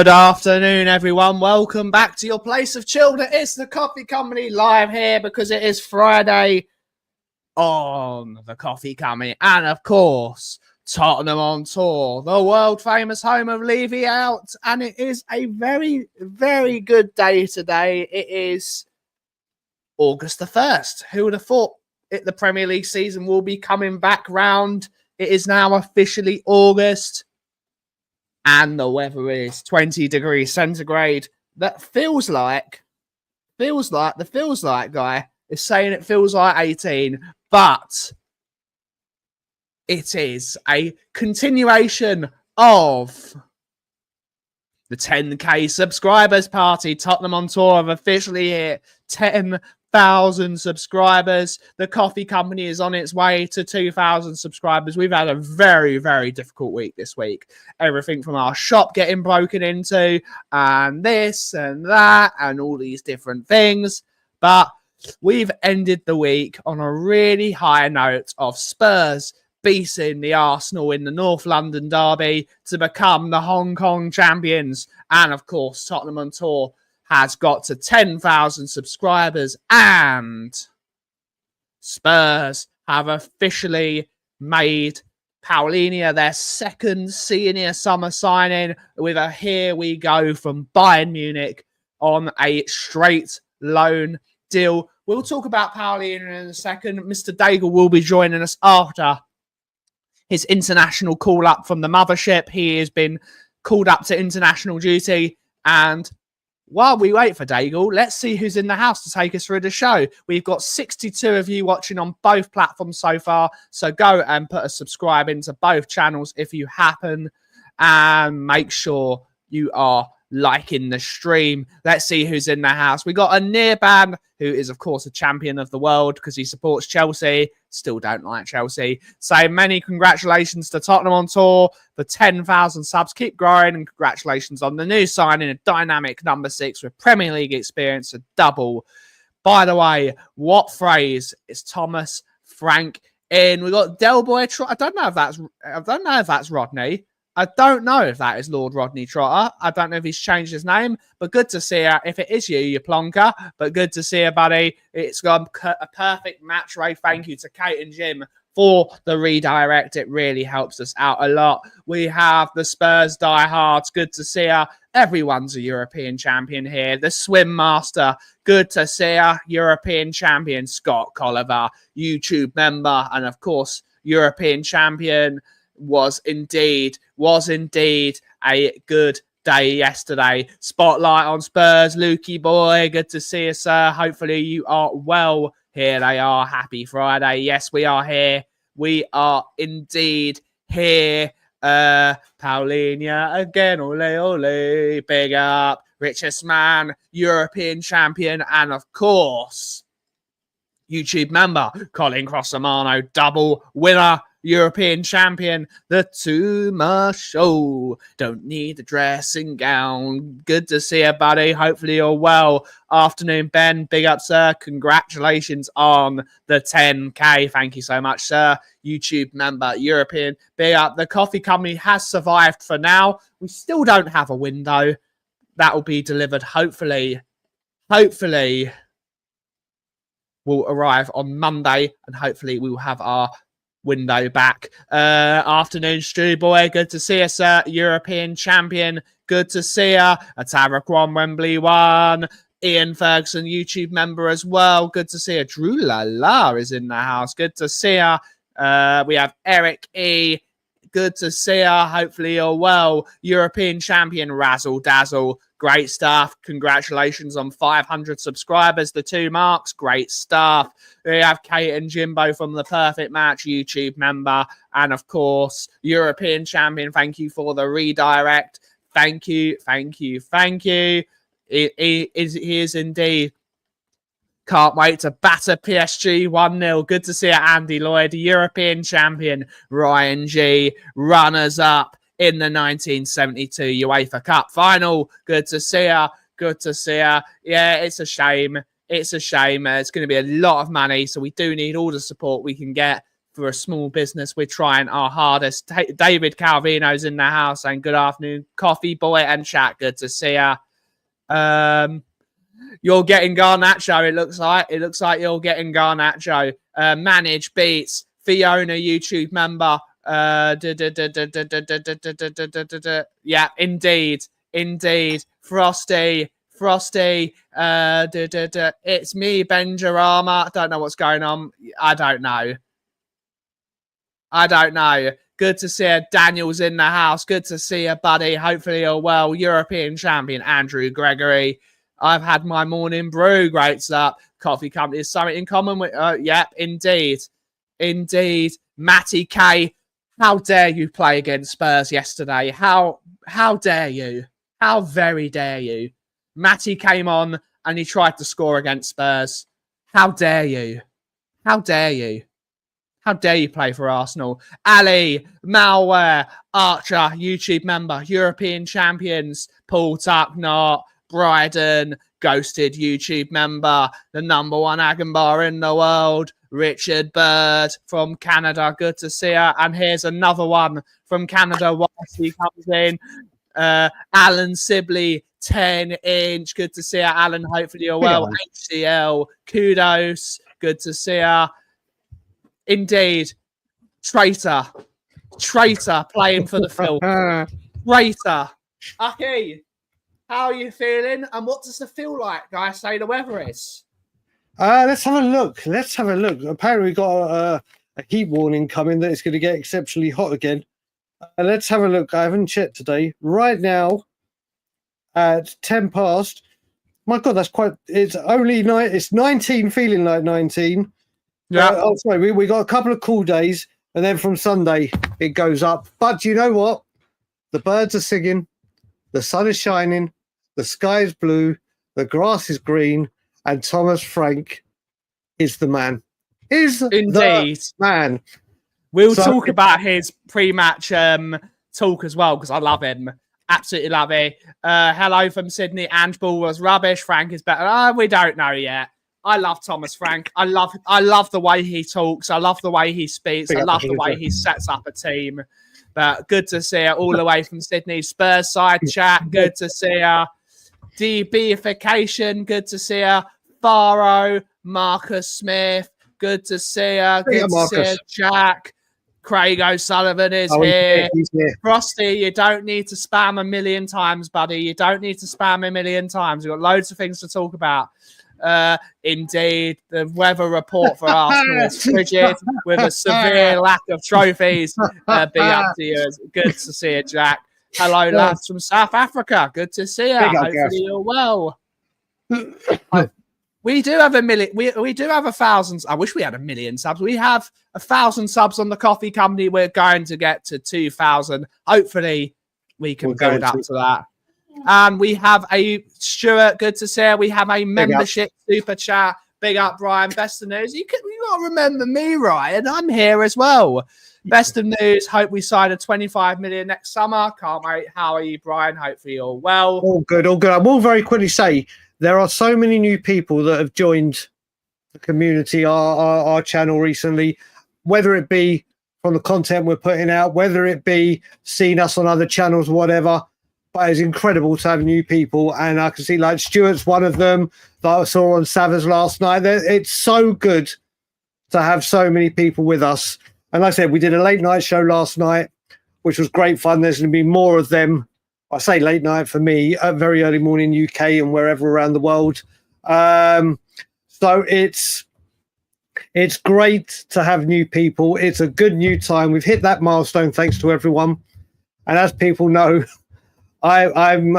Good afternoon, everyone. Welcome back to your place of chill. It's the Coffee Company live here because it is Friday on the Coffee Company. And of course, Tottenham on tour, the world famous home of Levy out. And it is a very, very good day today. It is August the 1st. Who would have thought the Premier League season will be coming back round? It is now officially August. And the weather is 20 degrees centigrade. That feels like guy is saying it feels like 18, but it is a continuation of the 10k subscribers party. Tottenham on tour have officially hit 10,000 subscribers. The Coffee Company is on its way to 2,000 subscribers. We've had a very, very difficult week this week. Everything from our shop getting broken into and this and that and all these different things. But we've ended the week on a really high note of Spurs beating the Arsenal in the North London derby to become the Hong Kong champions. And of course, Tottenham on tour has got to 10,000 subscribers, and Spurs have officially made Palhinha their second senior summer signing with a here we go from Bayern Munich on a straight loan deal. We'll talk about Palhinha in a second. Mr. Dagul will be joining us after his international call-up from the mothership. He has been called up to international duty. And while we wait for Dagul, let's see who's in the house to take us through the show. We've got 62 of you watching on both platforms so far. So go and put a subscribe into both channels if you happen. And make sure you are liking the stream. Let's see who's in the house. We got a Nearban, who is, of course, a champion of the world because he supports Chelsea. Still don't like Chelsea. So many congratulations to Tottenham on tour for 10,000 subs. Keep growing, and congratulations on the new signing, a dynamic number 6 with Premier League experience, a double. By the way, what phrase is Thomas Frank in? We got Del Boy. I don't know if that's Rodney. I don't know if that is Lord Rodney Trotter. I don't know if he's changed his name, but good to see you. If it is you, you plonker, but good to see you, buddy. It's got a perfect match, Ray. Thank you to Kate and Jim for the redirect. It really helps us out a lot. We have the Spurs diehards. Good to see you. Everyone's a European champion here. The Swim Master. Good to see you. European champion Scott Colliver, YouTube member, and of course, European champion. Was indeed a good day yesterday. Spotlight on Spurs, Lukey boy. Good to see you, sir. Hopefully you are well. Here they are. Happy Friday. Yes, we are here. We are indeed here. Palhinha again. Ole, ole. Big up. Richest man, European champion, and of course, YouTube member Colin Crossamano, double winner. European champion, the Tuma Show. Don't need a dressing gown. Good to see you, buddy. Hopefully you're well. Afternoon, Ben. Big up, sir. Congratulations on the 10k. Thank you so much, sir. YouTube member, European. Big up. The Coffee Company has survived for now. We still don't have a window. That will be delivered, hopefully. Hopefully will arrive on Monday, and hopefully we will have our window back. Afternoon, Stu boy. Good to see you, sir. European champion. Good to see you. Atarakwan Wembley 1. Ian Ferguson, YouTube member as well. Good to see you. Drew Lala is in the house. Good to see you. We have Eric E. Good to see you. Hopefully you're well. European champion Razzle Dazzle. Great stuff. Congratulations on 500 subscribers. The 2 marks. Great stuff. We have Kate and Jimbo from The Perfect Match, YouTube member. And of course, European champion. Thank you for the redirect. Thank you. Thank you. Thank you. He is indeed. Can't wait to batter PSG 1-0. Good to see you, Andy Lloyd. European champion Ryan G. Runners up in the 1972 UEFA Cup final. Good to see you. Good to see you. Yeah, it's a shame. It's a shame. It's going to be a lot of money, so we do need all the support we can get. for a small business, we're trying our hardest. David Calvino's in the house, and good afternoon, Coffee Boy and chat. Good to see ya. You're getting Garnacho. It looks like you're getting Garnacho. Manage Beats, Fiona, YouTube member. Yeah, indeed. Frosty. It's me, Benjarama. I don't know what's going on. I don't know. Good to see you. Daniel's in the house. Good to see you, buddy. Hopefully you're well. European champion, Andrew Gregory. I've had my morning brew. Great stuff. Coffee company is something in common with... yep, indeed. Matty K. How dare you play against Spurs yesterday? How dare you? How very dare you? Matty came on and he tried to score against Spurs. How dare you? How dare you? How dare you play for Arsenal? Ali, Malware, Archer, YouTube member, European champions, Paul Tucknott, Bryden, Ghosted YouTube member, the number one Agenbar in the world, Richard Bird from Canada. Good to see her. And here's another one from Canada whilst he comes in. Alan Sibley, 10-inch. Good to see her, Alan. Hopefully you're well. HCL, kudos. Good to see her. Indeed. Traitor playing for the film. Traitor. Okay. How are you feeling? And what does it feel like, guys? Say the weather is. Let's have a look. Apparently, we got a heat warning coming that it's going to get exceptionally hot again. Let's have a look. I haven't checked today. Right now, at 10 past. My God, that's quite. It's only night. It's 19, feeling like 19. Yeah. Sorry. We got a couple of cool days, and then from Sunday it goes up. But you know what? The birds are singing. The sun is shining. The sky is blue. The grass is green. And Thomas Frank is the man. Indeed. The man. We'll talk about his pre-match talk as well, because I love him. Absolutely love it. Hello from Sydney. Ange Ball was rubbish. Frank is better. We don't know yet. I love Thomas Frank. I love the way he talks. I love the way he speaks. I love the way he sets up a team. But good to see her all the way from Sydney. Spurs side chat. Good to see her. DBification. Good to see her. Faro. Marcus Smith. Good to see her. Good to see her. Jack. Craig O'Sullivan is here. Frosty, you don't need to spam a million times, buddy. You don't need to spam a million times. We've got loads of things to talk about. Indeed, the weather report for Arsenal is frigid with a severe lack of trophies. Be up to you. Good to see you, Jack. Hello, lads from South Africa. Good to see you. Hopefully you're well. We do have a million. We do have 1,000. I wish we had 1 million subs. We have 1,000 subs on the coffee company. We're going to get to 2,000. Hopefully, we can build up to that. And we have a Stuart. Good to see you. We have a membership super chat. Big up, Brian. Best of news. You got to remember me, Ryan. I'm here as well. Best of news. Hope we sign a 25 million next summer. Can't wait. How are you, Brian? Hopefully you're well. All good. I will very quickly say, there are so many new people that have joined the community, our channel recently, whether it be from the content we're putting out, whether it be seeing us on other channels, whatever. But it's incredible to have new people. And I can see like Stuart's one of them that I saw on Savas last night. It's so good to have so many people with us. And like I said, we did a late night show last night, which was great fun. There's going to be more of them. I say late night for me, very early morning UK and wherever around the world. So it's great to have new people. It's a good new time. We've hit that milestone thanks to everyone. And as people know, I'm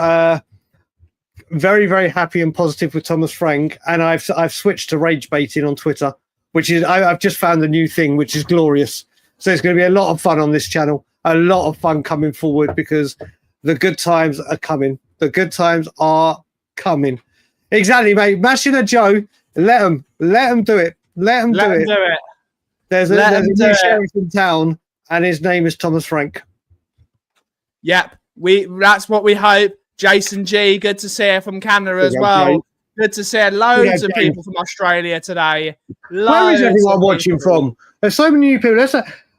very, very happy and positive with Thomas Frank. And I've switched to rage baiting on Twitter, which is I've just found a new thing, which is glorious. So it's going to be a lot of fun on this channel, a lot of fun coming forward because the good times are coming. The good times are coming. Exactly, mate. Mashing a Joe. Let them do it. Let them do it. There's a new sheriff in town, and his name is Thomas Frank. Yep. That's what we hope. Jason G, good to see you from Canada as well. Good to see loads of people from Australia today. Where is everyone watching from? There's so many new people.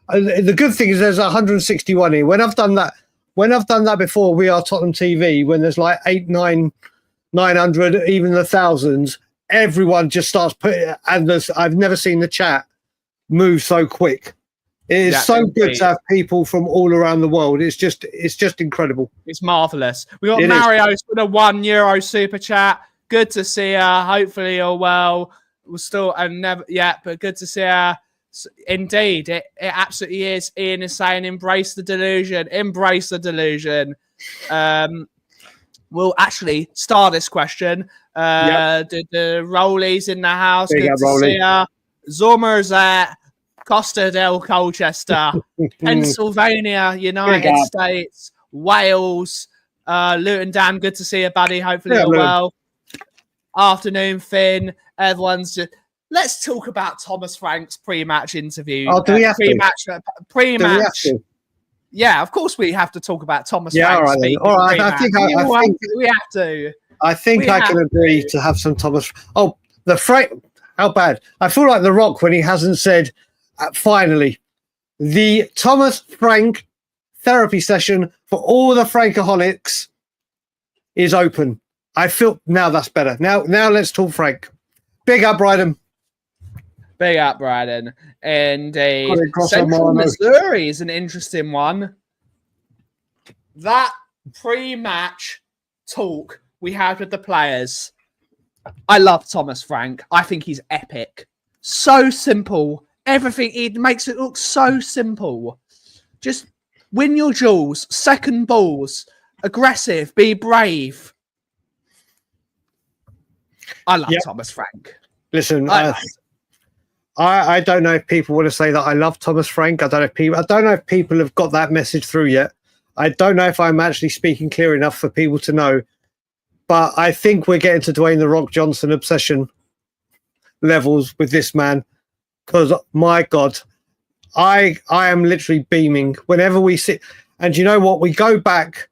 The good thing is there's 161 here. When I've done that before, we are Tottenham TV. When there's like 900, even the thousands, everyone just starts putting. And I've never seen the chat move so quick. It is so good to have people from all around the world. It's just incredible. It's marvelous. We got Mario's with a €1 super chat. Good to see her. Hopefully you're well. We're still but good to see her. Indeed, it absolutely is. Ian is saying, embrace the delusion. Embrace the delusion. We'll actually start this question. The Rollies in the house. Good to see her. Zomer's Costa del Colchester, Pennsylvania, United States, Wales, Luton Dan, good to see you, buddy. Hopefully you're well. Afternoon, Finn. Everyone's just... Let's talk about Thomas Frank's pre-match interview. Oh, do we have to? Pre-match. Yeah, of course we have to talk about Thomas Frank. All right. I think we have to. I think I can agree to have some Thomas. Oh, the Frank. How bad? I feel like The Rock when he hasn't said, finally, the Thomas Frank therapy session for all the Frankaholics is open. I feel now that's better. Now let's talk Frank. Big up, Bryden. Big up, Bryden. And Central Missouri is an interesting one. That pre-match talk we had with the players. I love Thomas Frank. I think he's epic. So simple. Everything, he makes it look so simple. Just win your duels, second balls, aggressive, be brave. I love Thomas Frank. Listen, I don't know if people want to say that I love Thomas Frank. I don't know if people have got that message through yet. I don't know if I'm actually speaking clear enough for people to know. But I think we're getting to Dwayne "The Rock" Johnson obsession levels with this man. Because, my God, I am literally beaming whenever we sit. And you know what? We go back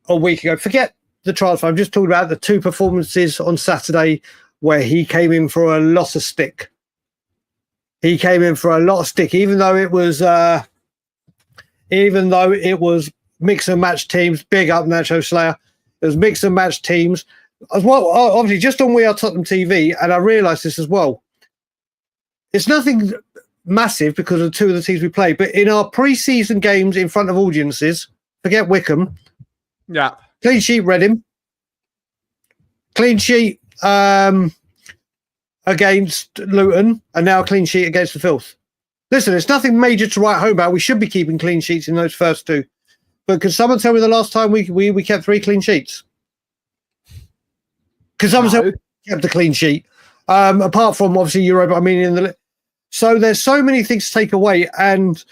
a week ago. Forget the transfer. I'm just talking about the two performances on Saturday where he came in for a lot of stick. He came in for a lot of stick, even though it was mix and match teams. Big up Nacho Slayer. It was mix and match teams as well. Obviously, just on We Are Tottenham TV, and I realised this as well. It's nothing massive because of two of the teams we play, but in our pre-season games in front of audiences, forget Wickham. Yeah. Clean sheet Reading. Clean sheet against Luton, and now a clean sheet against the Filth. Listen, it's nothing major to write home about. We should be keeping clean sheets in those first two. But can someone tell me the last time we kept 3 clean sheets? Because someone said we kept a clean sheet. Apart from, obviously, Europa, so there's so many things to take away. And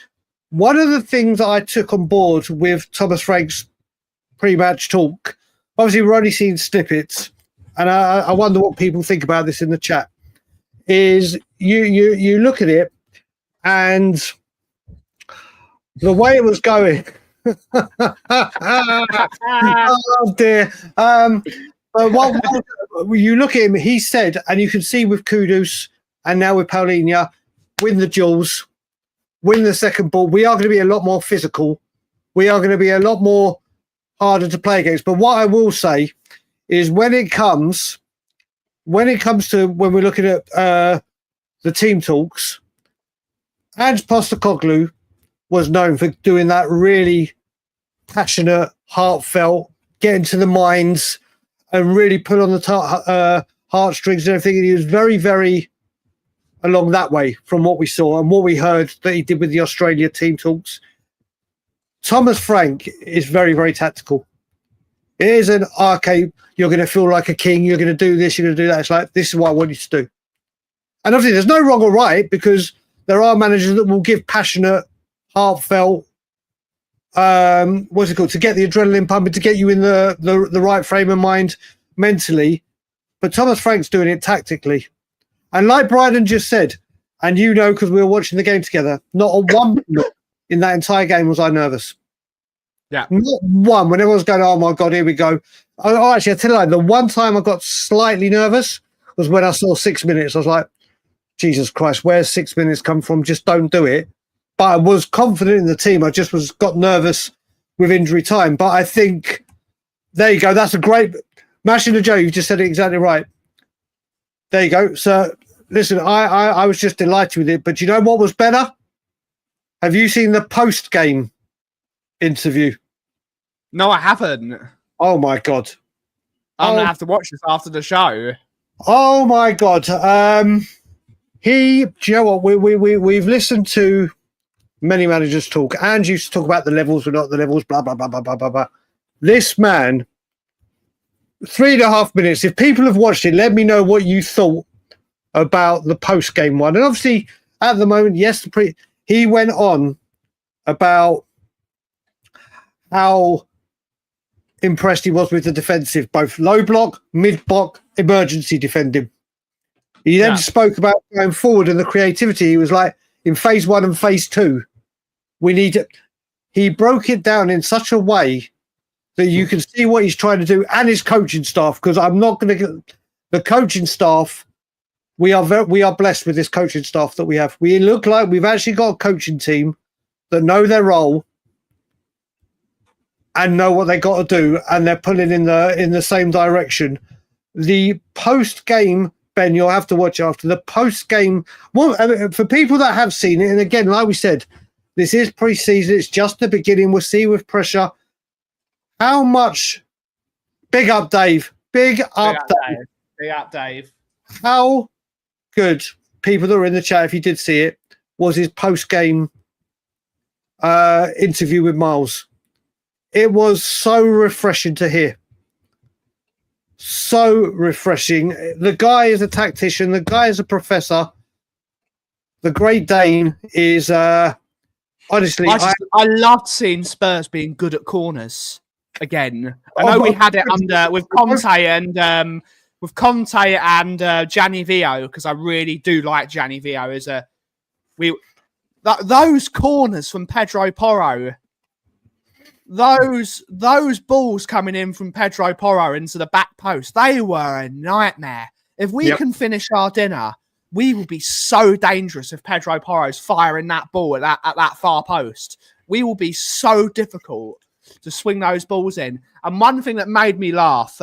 one of the things that I took on board with Thomas Frank's pre-match talk, obviously we're only seeing snippets, and I wonder what people think about this in the chat, is you look at it and the way it was going. Oh dear. But you look at him, he said, and you can see with Kudus and now with Palhinha, win the duels, win the second ball. We are going to be a lot more physical. We are going to be a lot more harder to play against. But what I will say is when it comes to when we're looking at the team talks, Ange Postecoglou was known for doing that really passionate, heartfelt, getting to the minds and really pull on the heartstrings and everything. And he was very, very along that way from what we saw and what we heard that he did with the Australia team talks. Thomas Frank is very, very tactical. It isn't, okay, you're going to feel like a king, you're going to do this, you're going to do that. It's like, this is what I want you to do. And obviously there's no wrong or right, because there are managers that will give passionate, heartfelt, to get the adrenaline pumping, to get you in the right frame of mind mentally. But Thomas Frank's doing it tactically. And like Bryden just said, and you know, because we were watching the game together, not a one minute in that entire game was I nervous. Yeah. Not one. When everyone's going, oh my God, here we go. Actually, I tell you, like, the one time I got slightly nervous was when I saw 6 minutes. I was like, Jesus Christ, where's 6 minutes come from? Just don't do it. But I was confident in the team. I just got nervous with injury time. But I think, there you go. That's a great... Mashing the Joe, you just said it exactly right. There you go. So, listen, I was just delighted with it. But you know what was better? Have you seen the post-game interview? No, I haven't. Oh, my God. I'm going to have to watch this after the show. Oh, my God. Do you know what? We've listened to many managers talk. And used to talk about the levels or not the levels, blah, blah, blah, blah, blah, blah, blah. This man, 3.5 minutes. If people have watched it, let me know what you thought about the post-game one. And obviously, at the moment, yes, he went on about how impressed he was with the defensive, both low block, mid block, emergency defending. He then spoke about going forward and the creativity. He was like, in phase 1 and phase 2, we need it. He broke it down in such a way that you can see what he's trying to do and his coaching staff, because I'm not going to get the coaching staff. We are blessed with this coaching staff that we have. We look like we've actually got a coaching team that know their role and know what they got to do, and they're pulling in the same direction. The post game, Ben, you'll have to watch after the post game. Well, I mean, for people that have seen it, and again, like we said, this is pre-season. It's just the beginning. We'll see with pressure how much. Big up, Dave. Big up, Dave. Big up, Dave. How good, people that were in the chat, if you did see it, was his post game interview with Miles. It was so refreshing to hear. So refreshing. The guy is a tactician. The guy is a professor. The Great Dane is honestly. I loved seeing Spurs being good at corners again. I know we had it with Conte and Gianni Vio, because I really do like Gianni Vio those corners from Pedro Porro. Those balls coming in from Pedro Porro into the back post, they were a nightmare. If we can finish our dinner, we will be so dangerous if Pedro Porro's firing that ball at that far post. We will be so difficult to swing those balls in. And one thing that made me laugh,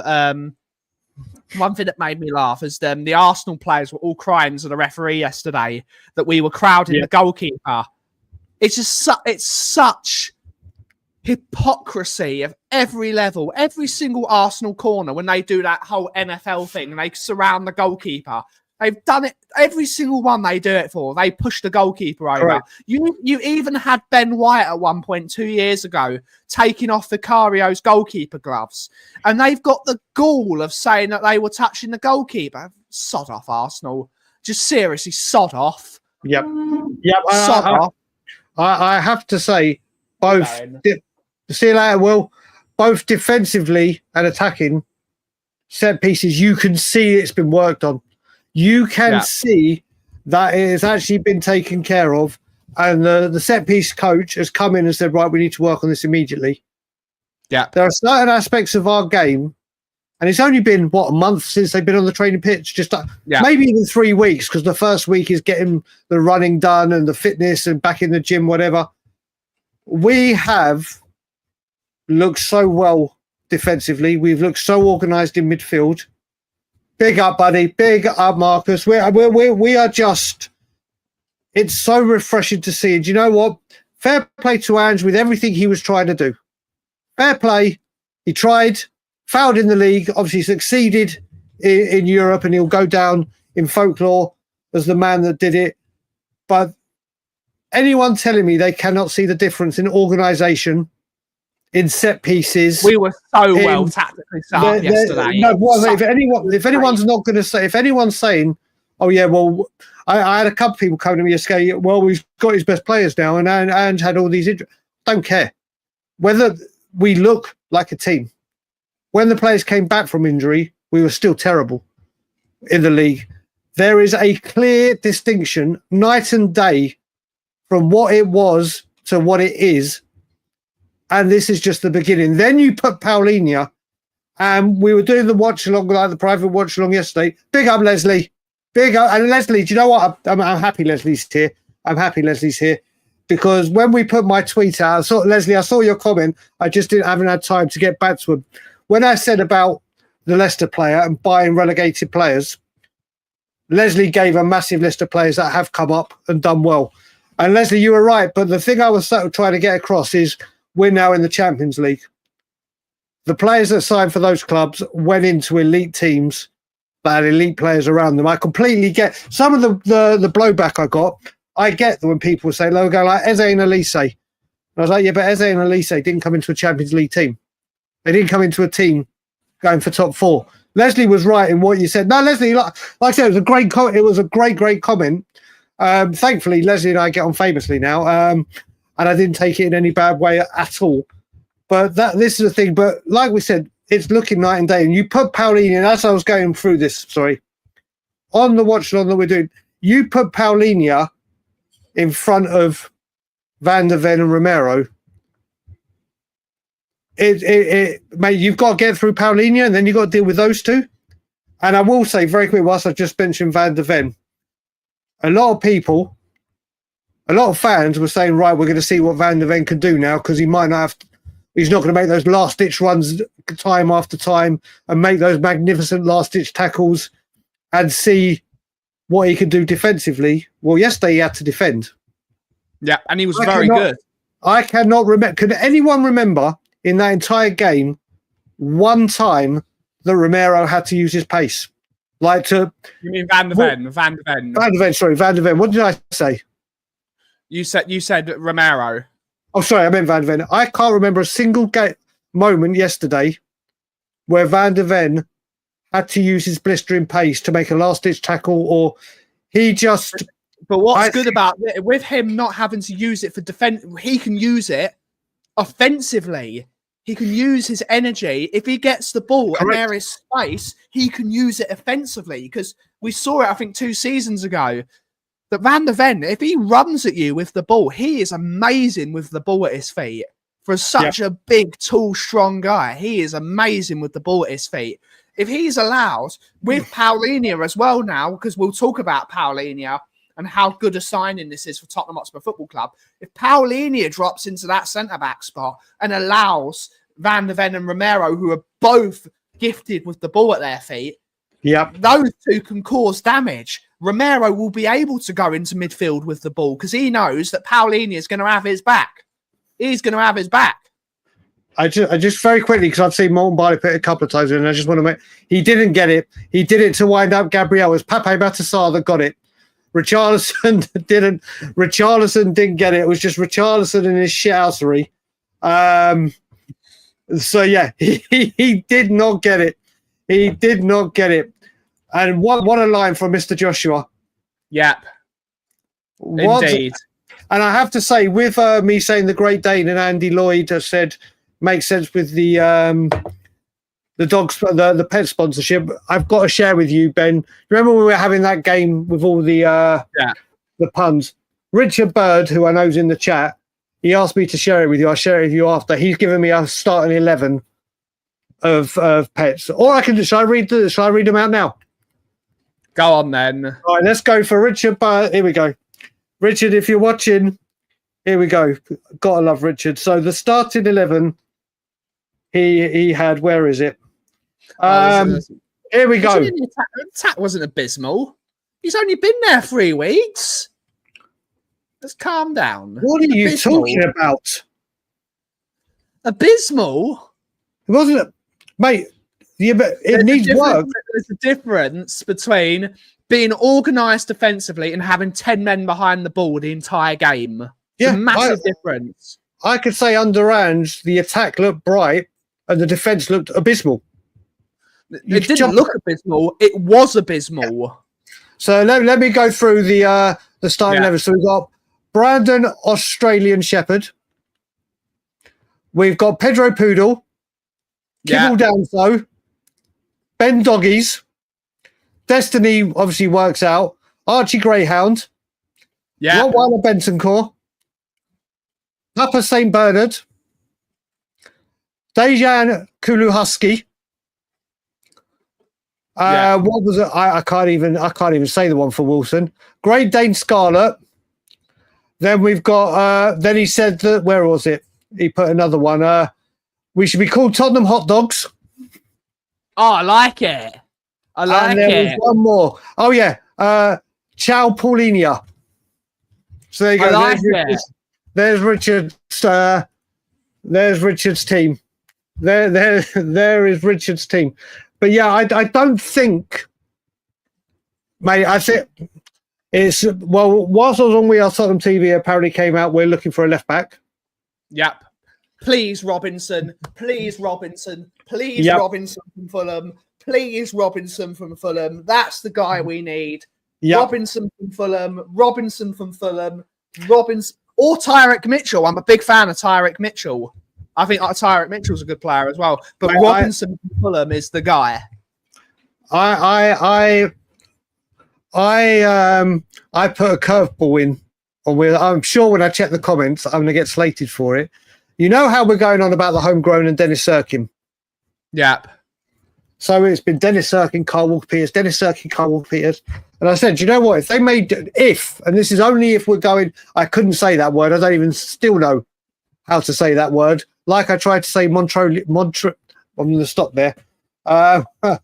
is the Arsenal players were all crying to the referee yesterday that we were crowding the goalkeeper. It's just it's such hypocrisy of every level, every single Arsenal corner when they do that whole NFL thing and they surround the goalkeeper. They've done it, every single one they do it for. They push the goalkeeper over. Right. You even had Ben White at one point 2 years ago taking off Vicario's goalkeeper gloves. And they've got the gall of saying that they were touching the goalkeeper. Sod off, Arsenal. Just seriously, sod off. Yep. Sod off. I have to say, both... See you later, Will. Both defensively and attacking set pieces, you can see it's been worked on. You can see that it has actually been taken care of, and the set piece coach has come in and said, right, we need to work on this immediately. Yeah. There are certain aspects of our game, and it's only been, a month since they've been on the training pitch? Just maybe even 3 weeks, because the first week is getting the running done and the fitness and back in the gym, whatever. We have looked so well defensively. We've looked so organised in midfield. Big up, buddy. Big up, Marcus. We are just... It's so refreshing to see. And you know what? Fair play to Ange with everything he was trying to do. Fair play. He tried, failed in the league, obviously succeeded in Europe, and he'll go down in folklore as the man that did it. But anyone telling me they cannot see the difference in organisation, in set pieces. We were so well tactically set up yesterday. No, if anyone's not going to say, if anyone's saying, oh yeah, well, I had a couple of people coming to me yesterday, well, we've got his best players now, and had all these injuries. Don't care. Whether we look like a team. When the players came back from injury, we were still terrible in the league. There is a clear distinction, night and day, from what it was to what it is. and this is just the beginning. Then you put Palhinha, and we were doing the watch along, like the private watch along yesterday. Big up, Leslie. Big up. And Leslie, do you know what? I'm happy Leslie's here. I'm happy Leslie's here. Because when we put my tweet out, Leslie, I saw your comment. I just haven't had time to get back to him. When I said about the Leicester player and buying relegated players, Leslie gave a massive list of players that have come up and done well. And Leslie, you were right. But the thing I was trying to get across is we're now in the Champions League. The players that signed for those clubs went into elite teams that had elite players around them. I completely get some of the blowback I got. I get when people say, they'll go like Eze and Elise. And I was like, yeah, but Eze and Elise didn't come into a Champions League team. They didn't come into a team going for top 4. Leslie was right in what you said. No, Leslie, like I said, it was a great it was a great comment. Thankfully, Leslie and I get on famously now, and I didn't take it in any bad way at all. But this is the thing. But like we said, it's looking night and day. And you put Palhinha, and as I was going through this, on the watch along that we're doing, you put Palhinha in front of Van der Ven and Romero. Mate, you've got to get through Palhinha, and then you've got to deal with those two. And I will say very quickly, whilst I've just mentioned Van der Ven, a lot of fans were saying, right, we're going to see what Van der Ven can do now, because he might not have. He's not going to make those last-ditch runs time after time and make those magnificent last-ditch tackles and see what he can do defensively. Well, yesterday he had to defend. Yeah, and he was very good. I cannot remember. Can anyone remember in that entire game one time that Romero had to use his pace? You mean Van der Ven? Van der Ven. What did I say? You said Romero. Oh, sorry, I meant Van der Ven. I can't remember a single moment yesterday where Van der Ven had to use his blistering pace to make a last-ditch tackle, or he just... But what's good about it, with him not having to use it for defense, he can use it offensively. He can use his energy. If he gets the ball and there is space, he can use it offensively. Because we saw it, I think, 2 seasons ago, that Van der Ven, if he runs at you with the ball, he is amazing with the ball at his feet. For such a big, tall, strong guy, he is amazing with the ball at his feet. If he's allowed, with Palhinha as well now, because we'll talk about Palhinha and how good a signing this is for Tottenham Hotspur Football Club, if Palhinha drops into that centre-back spot and allows Van der Ven and Romero, who are both gifted with the ball at their feet, those two can cause damage. Romero will be able to go into midfield with the ball because he knows that Palhinha is going to have his back. He's going to have his back. I just very quickly, because I've seen Morton Barley put it a couple of times, and I just want to make... He didn't get it. He did it to wind up Gabriel. It was Pape Matar that got it. Richarlison didn't get it. It was just Richarlison and his shithousery. So, yeah, he did not get it. He did not get it. And what a line from Mr. Joshua. Yep. Indeed. And I have to say, with me saying the Great Dane and Andy Lloyd has said makes sense with the pet sponsorship, I've got to share with you, Ben. Remember when we were having that game with all the puns? Richard Bird, who I know is in the chat, he asked me to share it with you. I'll share it with you after. He's given me a starting 11 of pets. Or I can. Shall I read them out now? Go on then. All right, let's go for Richard Bird. Here we go. Richard, if you're watching, here we go. Gotta love Richard. So the starting 11, he had. Where is it? Here we go. The attack wasn't abysmal. He's only been there 3 weeks. Let's calm down. What are you talking about? Abysmal? It wasn't, mate. Yeah, but it needs work. There's a difference between being organised defensively and having 10 men behind the ball the entire game. It's a massive difference. I could say under Ange, the attack looked bright and the defence looked abysmal. It didn't look abysmal. It was abysmal. Yeah. So let me go through the starting 11. So we've got Brandon Australian Shepherd. We've got Pedro Poodle. Kibble Danso. Ben Doggies. Destiny obviously works out. Archie Greyhound. Rottweiler Bentoncourt. Papa St. Bernard. Dejan Kuluhusky. What was it? I can't even say the one for Wilson. Great Dane Scarlet. Then we've got. Then he said that. Where was it? He put another one. We should be called Tottenham Hot Dogs. Oh, I like it. I like and there was one more. Oh yeah. Ciao Palhinha. So there you go. I like there's Richard's. There's Richard's team. There is Richard's team. But yeah, I don't think, mate. I think it's whilst I was on We Are Tottenham TV, apparently came out. We're looking for a left back. Yep. Please Robinson. Please Robinson. Please Robinson from Fulham. Please Robinson from Fulham. That's the guy we need. Yep. Robinson from Fulham. Robinson from Fulham. Robinson or Tyreek Mitchell. I'm a big fan of Tyreek Mitchell. I think Tyreek Mitchell's a good player as well. But Robinson from Fulham is the guy. I put a curveball in. I'm sure when I check the comments, I'm going to get slated for it. You know how we're going on about the homegrown and Dennis Sirkin? Yep. So it's been Dennis Sirkin, Carl Walker-Peters, Dennis Sirkin, Carl Walker-Peters. And I said, you know what? If they made, and this is only if we're going, I couldn't say that word. I don't even still know how to say that word. Like I tried to say I'm going to stop there. It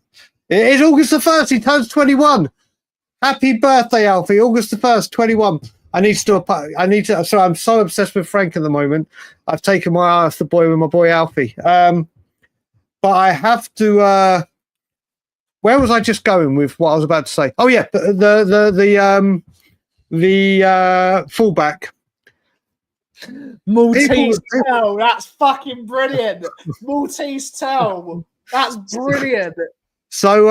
is August the 1st. He turns 21. Happy birthday, Alfie. August the 1st, 21. Sorry, I'm so obsessed with Frank at the moment. I've taken my eye off the boy with my boy Alfie. But I have to. Where was I just going with what I was about to say? Oh yeah, the fullback. Maltese Tell. That's fucking brilliant. Maltese Tell. That's brilliant. So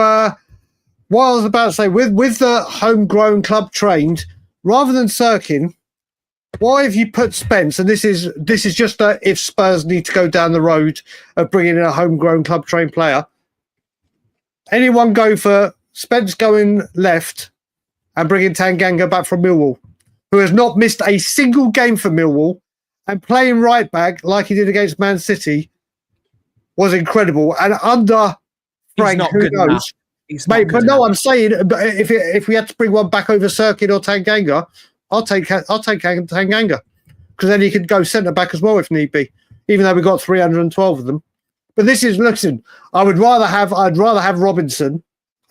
what I was about to say with the homegrown club trained. Rather than Sirkin, why have you put Spence? And this is just if Spurs need to go down the road of bringing in a homegrown club trained player. Anyone go for Spence going left and bringing Tanganga back from Millwall, who has not missed a single game for Millwall and playing right back like he did against Man City was incredible. And under Frank, who knows? Mate, but no, I'm saying if we had to bring one back over Sirkin or Tanganga, I'll take Tanganga because then he could go centre back as well if need be. Even though we got 312 of them, but listen. I'd rather have Robinson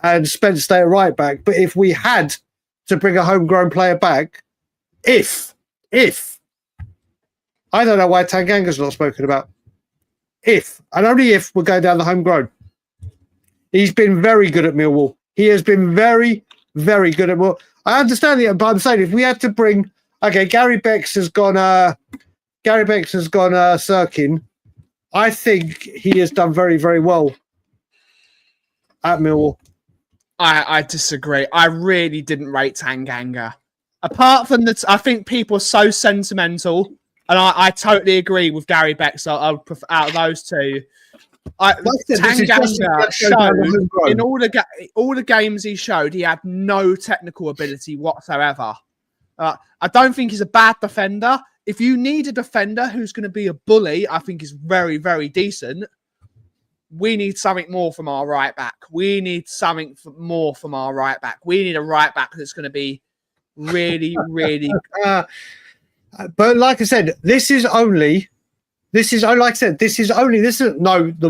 and Spence stay at right back. But if we had to bring a homegrown player back, if I don't know why Tanganga's not spoken about. If and only if we're going down the homegrown. He's been very good at Millwall. He has been very, very good at Millwall. I understand it, but I'm saying if we had to bring, Gary Becks has gone Sirkin. I think he has done very, very well at Millwall. I disagree. I really didn't rate Tanganga. Apart from that, I think people are so sentimental, and I totally agree with Gary Becks. I would prefer out of those two. Tanganga showed in all the games he showed, he had no technical ability whatsoever. I don't think he's a bad defender. If you need a defender who's going to be a bully, I think he's very, very decent. We need something more from our right back. We need more from our right back. We need a right back that's going to be really, really. But like I said, this is the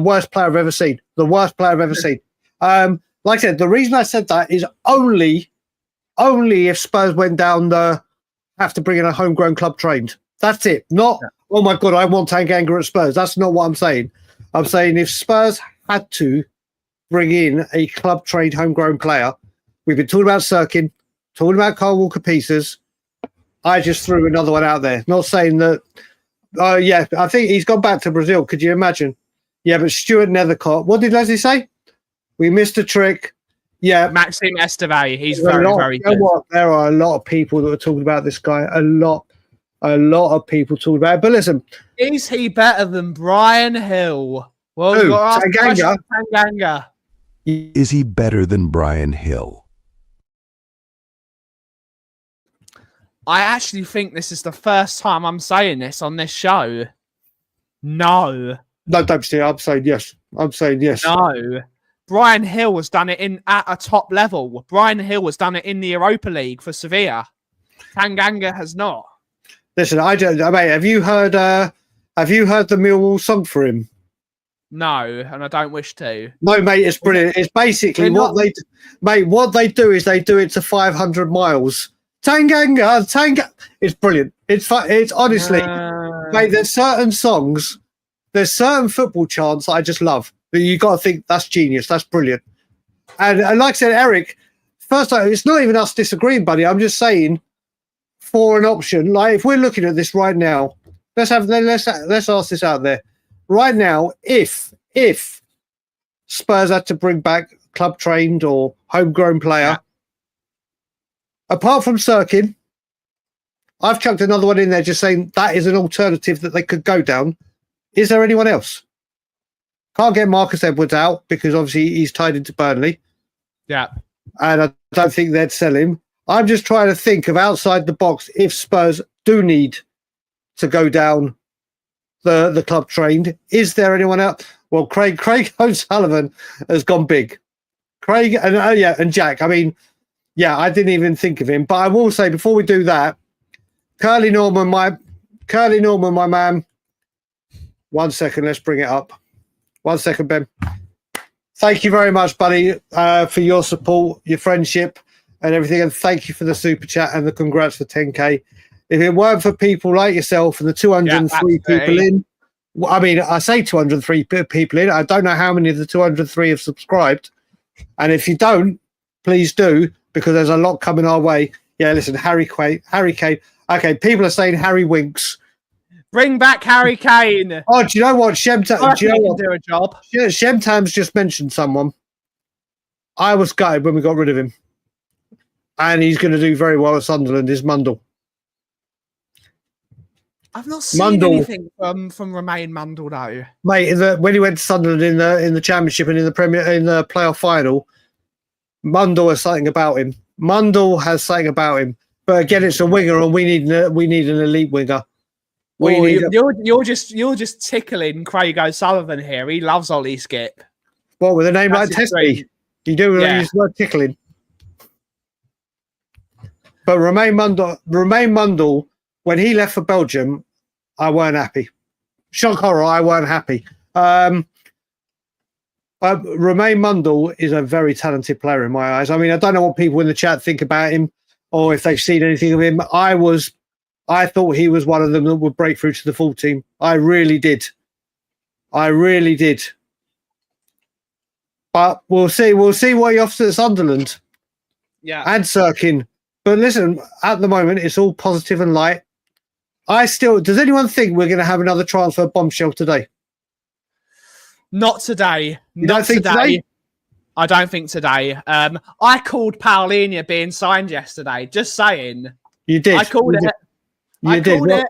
worst player I've ever seen. The worst player I've ever seen. Like I said, the reason I said that is only if Spurs went down have to bring in a homegrown club trained. That's it. Not, oh my God, I want Tanganga at Spurs. That's not what I'm saying. I'm saying if Spurs had to bring in a club trained homegrown player, we've been talking about Sirkin, talking about Carl Walker-Peters. I just threw another one out there. Not saying that. Yeah, I think he's gone back to Brazil. Could you imagine? Yeah, but Stuart Nethercott. What did Leslie say? We missed a trick. Yeah. Maxime Estevao. He's very, very good. There are a lot of people that are talking about this guy. A lot of people talking about it. But listen. Is he better than Brian Hill? Well, Tanganga. Is he better than Brian Hill? I actually think this is the first time I'm saying this on this show. No. No, don't see. I'm saying yes. No. Brian Hill has done it at a top level. Brian Hill has done it in the Europa League for Sevilla. Tanganga has not. Listen, mate, have you heard the Millwall song for him? No, and I don't wish to. No, mate, it's brilliant. It's basically what they do is they do it to 500 miles. Tanganga. It's brilliant. It's honestly, mate, there's certain songs, there's certain football chants I just love. That you got to think that's genius. That's brilliant. And like I said, Eric, first time, it's not even us disagreeing, buddy. I'm just saying, for an option, like if we're looking at this right now, let's ask this out there. Right now, if Spurs had to bring back club trained or homegrown player, apart from Sirkin, I've chucked another one in there just saying that is an alternative that they could go down. Is there anyone else? Can't get Marcus Edwards out because obviously he's tied into Burnley. Yeah. And I don't think they'd sell him. I'm just trying to think of outside the box if Spurs do need to go down the club trained. Is there anyone else? Well, Craig O'Sullivan has gone big. Craig and Jack. I mean, yeah, I didn't even think of him. But I will say before we do that, Curly Norman, my man. 1 second, let's bring it up. 1 second, Ben. Thank you very much, buddy, for your support, your friendship, and everything. And thank you for the super chat and the congrats for 10K. If it weren't for people like yourself and the 203 people in, I mean, I say 203 people in. I don't know how many of the 203 have subscribed. And if you don't, please do, because there's a lot coming our way. Yeah, listen, Harry Kane. Okay, people are saying Harry Winks. Bring back Harry Kane. Oh, do you know what? Do a job. Shemtam's just mentioned someone. I was gutted when we got rid of him. And he's going to do very well at Sunderland, is Mundle. I've not seen anything from Romain Mundle, though. Mate, when he went to Sunderland in the Championship and in the playoff final, Mundle has something about him. But again, it's a winger, and we need an elite winger. You're just tickling Craig O'Sullivan here. He loves Ollie Skip. What, with a name like Testy? You do use the word tickling. But Romain Mundle, when he left for Belgium, I weren't happy. Shock horror, I weren't happy. Romain Mundle is a very talented player in my eyes. I mean, I don't know what people in the chat think about him or if they've seen anything of him. I thought he was one of them that would break through to the full team. I really did. But we'll see. We'll see what he offers at Sunderland. Yeah. And Sirkin. But listen, at the moment, it's all positive and light. Does anyone think we're going to have another transfer bombshell today? Not today. You don't think today? I don't think today. I called Palhinha being signed yesterday. Just saying. You did. I called it. You did.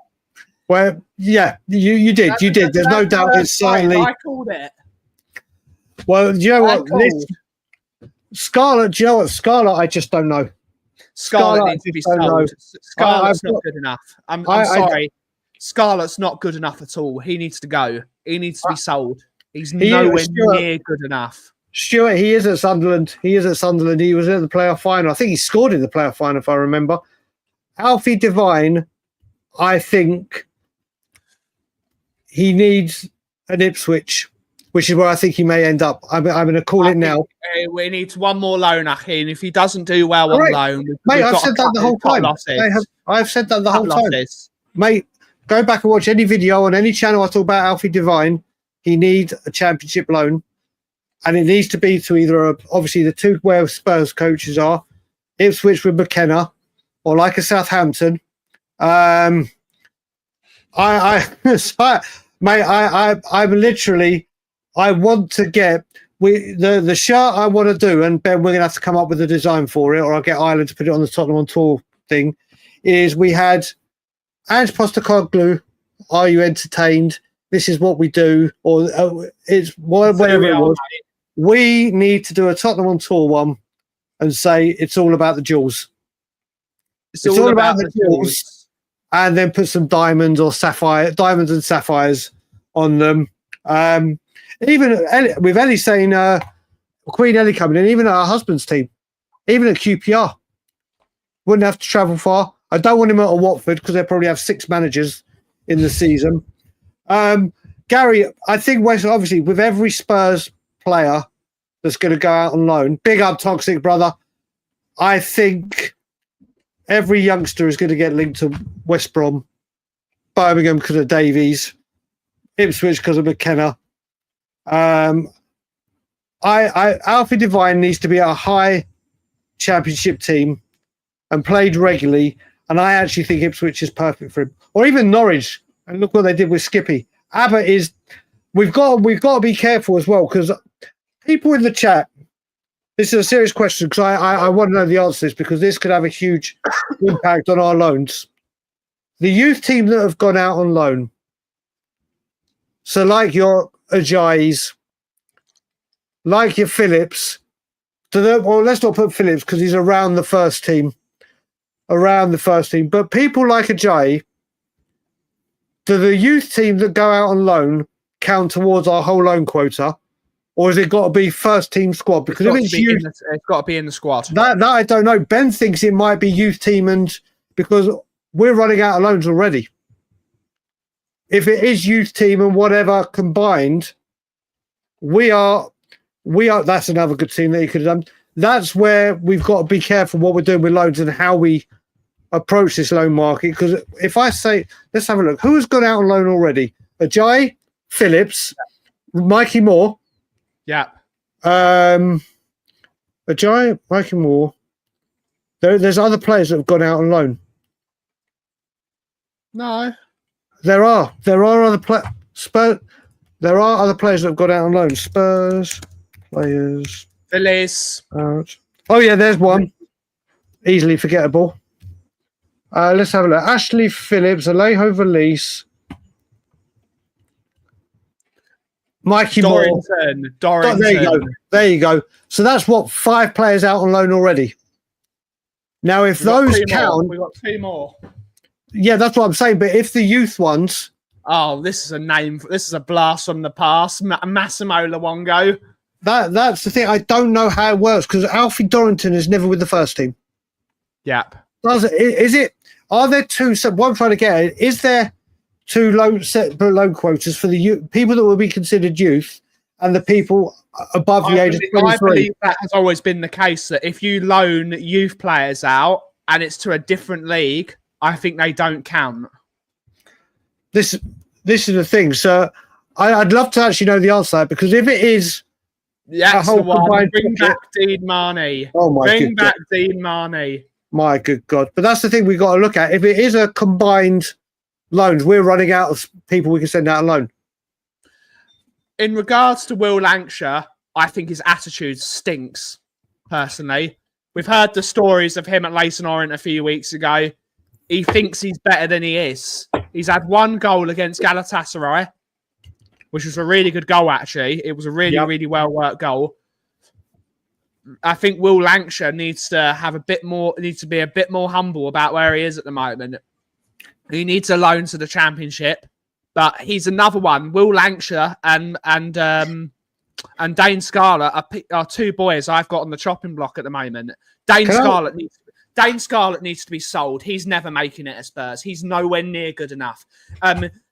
Well, yeah, you did. You did. There's no doubt. It's certainly. I called it. Well, you know what? Scarlett. Do you know what? Scarlett, I just don't know. Scarlett needs to be sold. Scarlett's not good enough. I'm sorry. Scarlett's not good enough at all. He needs to go. He needs to be sold. He's nowhere near good enough. Stuart, he is at Sunderland. He was at the playoff final. I think he scored in the playoff final, if I remember. Alfie Devine, I think he needs an Ipswich, which is where I think he may end up. I'm going to call it now. We need one more loan, Achim. If he doesn't do well on loan, mate, I've said that the whole time. I've said that the whole time. Mate, go back and watch any video on any channel I talk about Alfie Devine. He needs a championship loan. And it needs to be to either, obviously, the two where Spurs coaches are, Ipswich with McKenna, or like a Southampton. I'm literally, I want to get the shirt I want to do, and Ben, we're going to have to come up with a design for it, or I'll get Ireland to put it on the Tottenham on Tour thing, is we had Ange Postecoglou, are you entertained? This is what we do, or it's whatever it was. We need to do a Tottenham on Tour one and say it's all about the jewels. It's all about the jewels, and then put some diamonds and sapphires on them, Even with Ellie saying Queen Ellie coming in, even at her husband's team, even at QPR, wouldn't have to travel far. I don't want him at Watford because they probably have 6 managers in the season. Gary, I think West, obviously, with every Spurs player that's going to go out on loan, big up Toxic, brother. I think every youngster is going to get linked to West Brom, Birmingham because of Davies, Ipswich because of McKenna. Alfie Devine needs to be a high championship team and played regularly, and I actually think Ipswich is perfect for him. Or even Norwich, and look what they did with Skippy. Abbott is. We've got to be careful as well because people in the chat. This is a serious question because I want to know the answer to this because this could have a huge impact on our loans. The youth team that have gone out on loan. So like your Ajayi's, like your Phillips. Well, let's not put Phillips because he's around the first team. But people like Ajayi, do the youth team that go out on loan count towards our whole loan quota? Or has it got to be first team squad? Because if it's youth, it's got to be in the squad. That I don't know. Ben thinks it might be youth team, and because we're running out of loans already. If it is youth team and whatever combined, we are. That's another good team that you could have done. That's where we've got to be careful what we're doing with loans and how we approach this loan market. Because if I say, let's have a look. Who has gone out on loan already? Ajayi, Phillips, Mikey Moore. Yeah. Ajayi, Mikey Moore. There's other players that have gone out on loan. No. There are other Spurs. There are other players that have gone out on loan. Spurs players. Phillies. Out. Oh yeah, there's one. Easily forgettable. Let's have a look. Ashley Phillips, Alejo Valise. Mikey Dorrington. Moore. There you go. So that's what 5 players out on loan already. Now, if those count, we've got 2 more. Yeah, that's what I'm saying. But if the youth ones, this is a name. This is a blast from the past. Massimo Luongo. That's the thing. I don't know how it works because Alfie Dorrington is never with the first team. Yep. Is it? Are there 2? So what I'm trying to get at, is there 2 separate loan quotas for the people that will be considered youth and the people above the age of 23? I believe that has always been the case, that if you loan youth players out and it's to a different league, I think they don't count. This is the thing. So I'd love to actually know the answer to that, because if it is that's the one. Bring back Dean Marnie. Oh my God. Bring back Dean Marnie. My good God. But that's the thing we've got to look at. If it is a combined loans, we're running out of people we can send out on loan. In regards to Will Lancashire, I think his attitude stinks, personally. We've heard the stories of him at Leyton Orient a few weeks ago. He thinks he's better than he is. He's had 1 goal against Galatasaray, which was a really good goal, actually. It was a really well-worked goal. I think Will Lancashire needs to be a bit more humble about where he is at the moment. He needs a loan to the Championship, but he's another one. Will Lancashire and Dane Scarlett are 2 boys I've got on the chopping block at the moment. Dane Scarlett needs to be sold. He's never making it at Spurs. He's nowhere near good enough.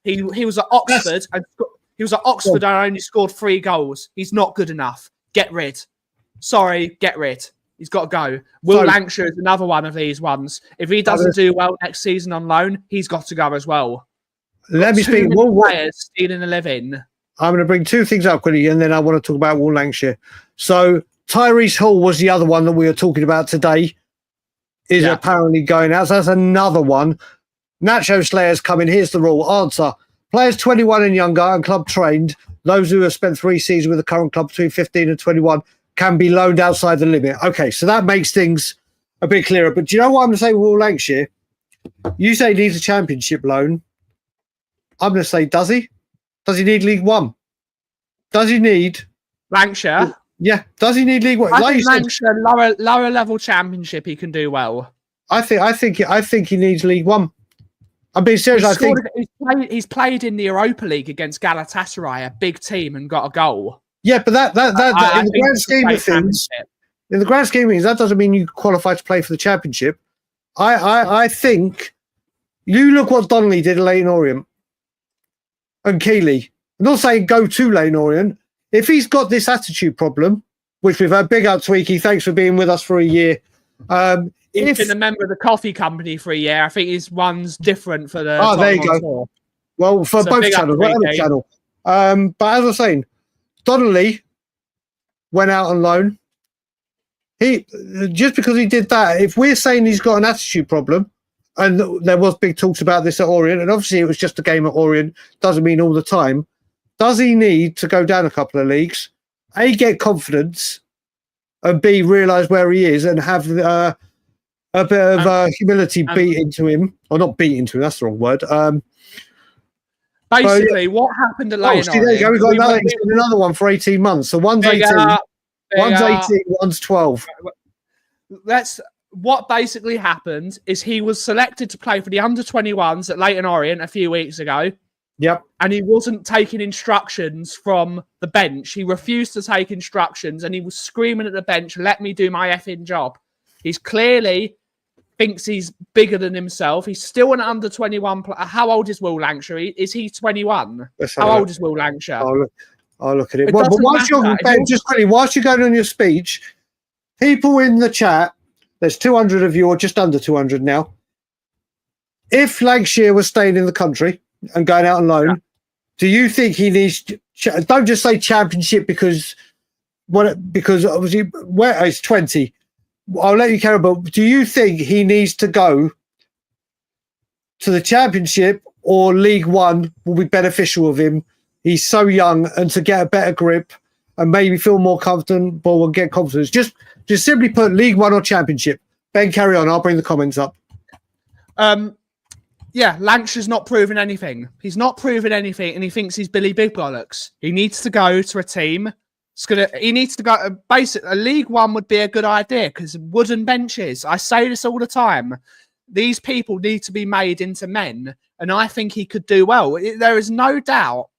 He was at Oxford and only scored 3 goals. He's not good enough. Get rid. Sorry, get rid. He's got to go. Will Lancashire is another one of these ones. If he doesn't do well next season on loan, he's got to go as well. Let me speak. Players stealing a living. I'm going to bring 2 things up quickly, and then I want to talk about Will Lancashire. So Tyrese Hall was the other one that we were talking about today. Is apparently going out. So that's another one. Nacho Slayer's coming. Here's the rule. Answer. Players 21 and younger and club trained, those who have spent 3 seasons with the current club between 15 and 21, can be loaned outside the limit. Okay, so that makes things a bit clearer. But do you know what I'm going to say with Will Lancashire? You say he needs a Championship loan. I'm going to say, does he? Does he need League One? Does he need... Lancashire? Yeah. Does he need League One? I think Lancashire, lower level Championship, he can do well. I think he needs League One. I'm being serious. I think he's played in the Europa League against Galatasaray, a big team, and got a goal. Yeah, but that in the grand scheme of things, that doesn't mean you qualify to play for the Championship. I think you look what Donnelly did at Leyton Orient and Keeley. I'm not saying go to Leyton Orient. If he's got this attitude problem, which we've had, big up Tweaky, thanks for being with us for a year. He's been a member of the coffee company for a year. I think his one's different for the. Oh, there you go. Tour. Well, for both channels, whatever channel. But as I was saying, Donnelly went out on loan. Just because he did that, if we're saying he's got an attitude problem, and there was big talks about this at Orient, and obviously it was just a game at Orient, doesn't mean all the time. Does he need to go down a couple of leagues? A, get confidence, and B, realise where he is and have a bit of humility beat into him, or not beat into him, that's the wrong word. Basically, what happened at Leyton Orient... There you go, we've got another one for 18 months. So one's 18, one's 12. What basically happened is he was selected to play for the under-21s at Leyton Orient a few weeks ago. Yep. And he wasn't taking instructions from the bench. He refused to take instructions, and he was screaming at the bench, "Let me do my effing job." He's clearly thinks he's bigger than himself. He's still an under-21 player. How old is Will Lancashire? Is he 21? How old is Will Lancashire? I'll look at it. But whilst you're going on your speech, people in the chat, there's 200 of you, or just under 200 now. If Lancashire was staying in the country and going out on loan, do you think he needs... Don't just say Championship because obviously where he's 20. I'll let you carry on, but do you think he needs to go to the Championship, or League One will be beneficial of him? He's so young, and to get a better grip and maybe feel more comfortable and get confidence. Just simply put, League One or Championship. Ben, carry on. I'll bring the comments up. Yeah, Lancashire's not proven anything. He's not proven anything, and he thinks he's Billy Big Bollocks. He needs to go to a team. He needs to go. Basically, a League One would be a good idea, because wooden benches. I say this all the time. These people need to be made into men, and I think he could do well. There is no doubt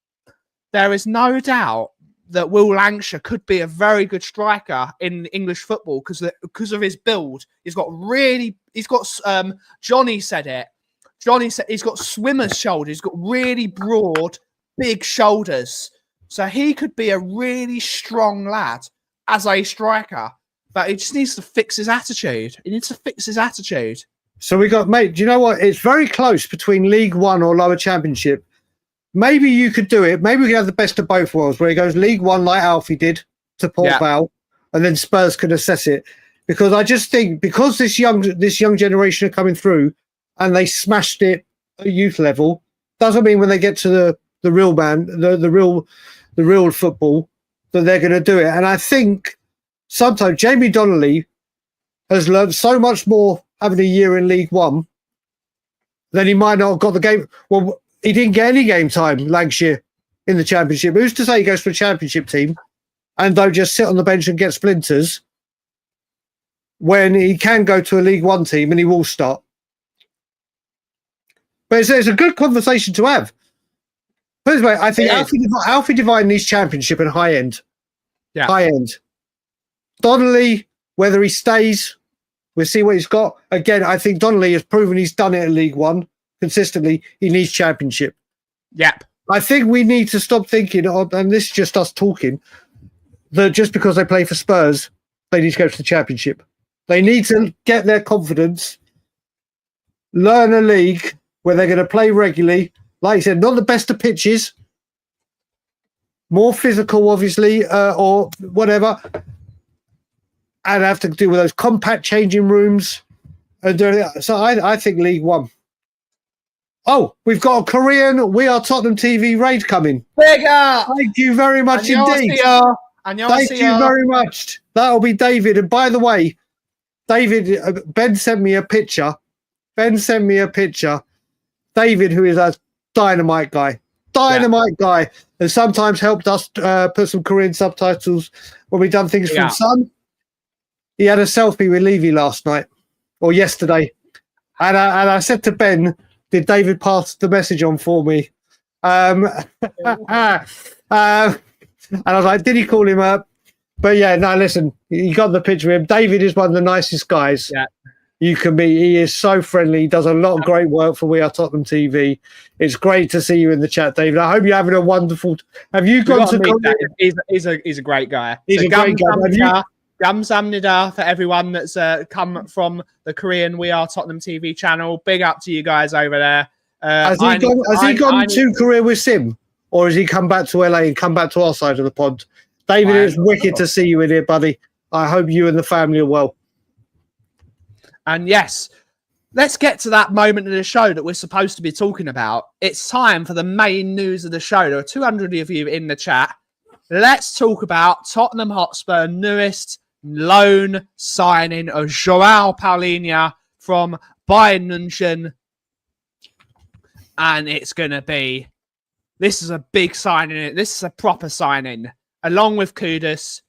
that Will Lancashire could be a very good striker in English football because of his build. Johnny said it. Johnny said he's got swimmer's shoulders. He's got really broad, big shoulders. So he could be a really strong lad as a striker. But he just needs to fix his attitude. He needs to fix his attitude. So we got, mate, do you know what? It's very close between League One or lower Championship. Maybe you could do it. Maybe we could have the best of both worlds, where he goes League One like Alfie did to Port Vale, and then Spurs can assess it. Because I just think, because this young generation are coming through and they smashed it at youth level, doesn't mean when they get to the real man, the real football, that they're going to do it. And I think sometimes Jamie Donnelly has learned so much more having a year in League One than he might not have got the game. Well, he didn't get any game time, Lancashire, in the Championship. Who's to say he goes for a Championship team and don't just sit on the bench and get splinters, when he can go to a League One team and he will start? But it's a good conversation to have. Put it this way, I think Alfie Devine needs Championship and high end. Yeah. High end. Donnelly, whether he stays, we'll see what he's got. Again, I think Donnelly has proven he's done it at League One consistently. He needs Championship. Yep. I think we need to stop thinking, and this is just us talking, that just because they play for Spurs, they need to go to the Championship. They need to get their confidence, learn a league where they're going to play regularly. Like I said, not the best of pitches, more physical, obviously, or whatever, and have to deal with those compact changing rooms. And so I think League One. Oh, we've got a Korean We Are Tottenham TV raid coming. Bigger! Thank you very much indeed. Thank you very much. That'll be David. And by the way, David, Ben sent me a picture. David, who is a dynamite guy, and sometimes helped us put some Korean subtitles when we done things from Sun. He had a selfie with Levy last night or yesterday, and I said to Ben, Did David pass the message on for me? And I was like, did he call him up? But yeah, no, listen, you got the picture of him. David is one of the nicest guys you can meet. He is so friendly. He does a lot of great work for We Are Tottenham TV. It's great to see you in the chat, David. I hope you're having a wonderful. Have you gone to meet he's a great guy. He's a great guy. Gamsamnida for everyone that's come from the Korean We Are Tottenham TV channel. Big up to you guys over there. Has he gone to Korea with Sim, or has he come back to LA and come back to our side of the pond? David, it's wicked to see you in here, buddy. I hope you and the family are well. And yes, let's get to that moment of the show that we're supposed to be talking about. It's time for the main news of the show. There are 200 of you in the chat. Let's talk about Tottenham Hotspur newest loan signing of JOÁO Palhinha from Bayern München. And it's going to be, this is a big signing. This is a proper signing. Along with Kudus,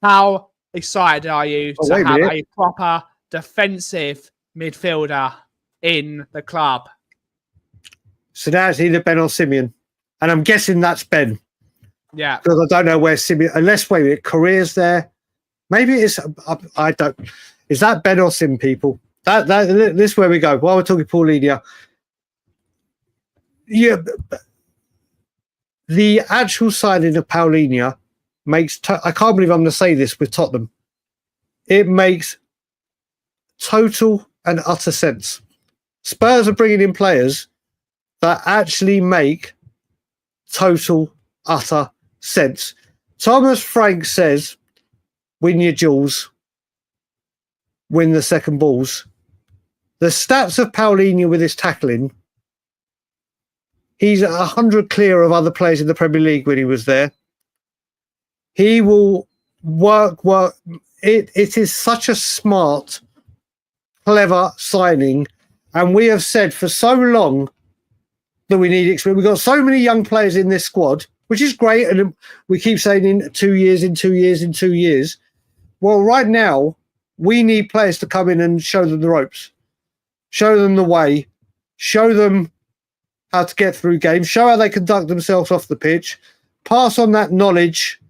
how excited are you to have a proper defensive midfielder in the club? So now it's either Ben or Simeon. And I'm guessing that's Ben. Yeah. Because I don't know where Simeon, unless, wait a minute, Korea's there. Maybe it's, I don't, is that Ben or Sim, people? This is where we go. While we're talking Paulinia. Yeah. The actual signing of Palhinha makes, I can't believe I'm going to say this with Tottenham. It makes total and utter sense. Spurs are bringing in players that actually make total, utter sense. Thomas Frank says, win your duels, win the second balls. The stats of Palhinha with his tackling, he's 100 clear of other players in the Premier League when he was there. He will work. It is such a smart, clever signing. And we have said for so long that we need experience. We've got so many young players in this squad, which is great. And we keep saying in 2 years, in 2 years, in 2 years. Well, right now, we need players to come in and show them the ropes, show them the way, show them how to get through games, show how they conduct themselves off the pitch, pass on that knowledge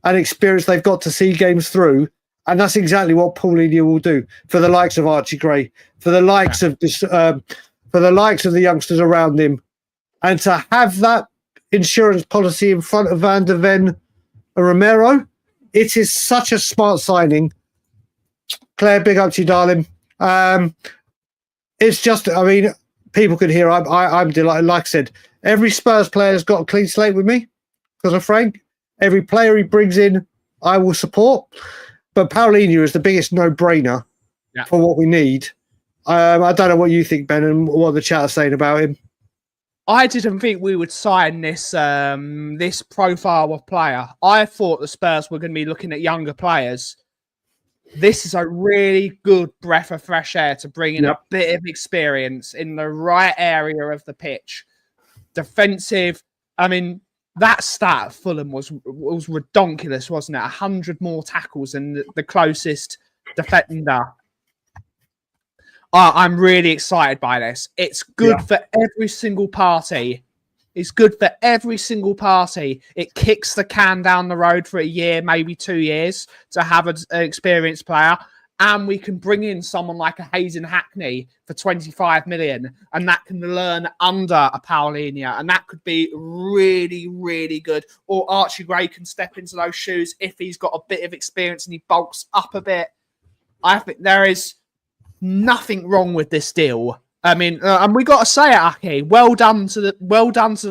and experience they've got to see games through. And that's exactly what Paulinia will do for the likes of Archie Gray, for the likes of this, for the likes of the youngsters around him. And to have that insurance policy in front of Van der Ven and Romero, it is such a smart signing. Claire, big up to you, darling. It's just, I mean, people could hear I'm delighted. Like I said, every Spurs player has got a clean slate with me because of Frank. Every player he brings in, I will support. But Paulinho is the biggest no-brainer for what we need. I don't know what you think, Ben, and what the chat is saying about him. I didn't think we would sign this this profile of player. I thought the Spurs were going to be looking at younger players. This is a really good breath of fresh air to bring in a bit of experience in the right area of the pitch. Defensive. I mean, that stat at Fulham was redonkulous, wasn't it? 100 more tackles than the closest defender. I'm really excited by this. It's good for every single party. It's good for every single party. It kicks the can down the road for a year, maybe 2 years, to have an experienced player. And we can bring in someone like a Hayden Hackney for 25 million, and that can learn under a Paulinho, and that could be really, really good. Or Archie Gray can step into those shoes if he's got a bit of experience and he bulks up a bit. I think there is nothing wrong with this deal. I mean, and we got to say it, Aki. Well done to the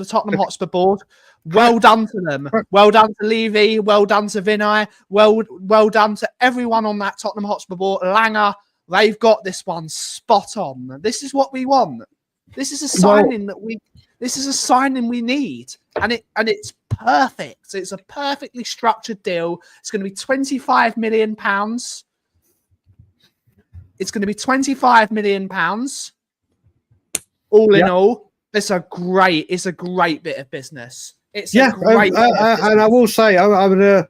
Tottenham Hotspur board. Well done to them. Well done to Levy. Well done to Vinay. Well done to everyone on that Tottenham Hotspur board. Langer, they've got this one spot on. This is what we want. This is a signing This is a signing we need, and it's perfect. It's a perfectly structured deal. It's going to be £25 million. It's going to be £25 million. All in all, it's a great bit of business. It's a great bit of business. And I will say, I'm going to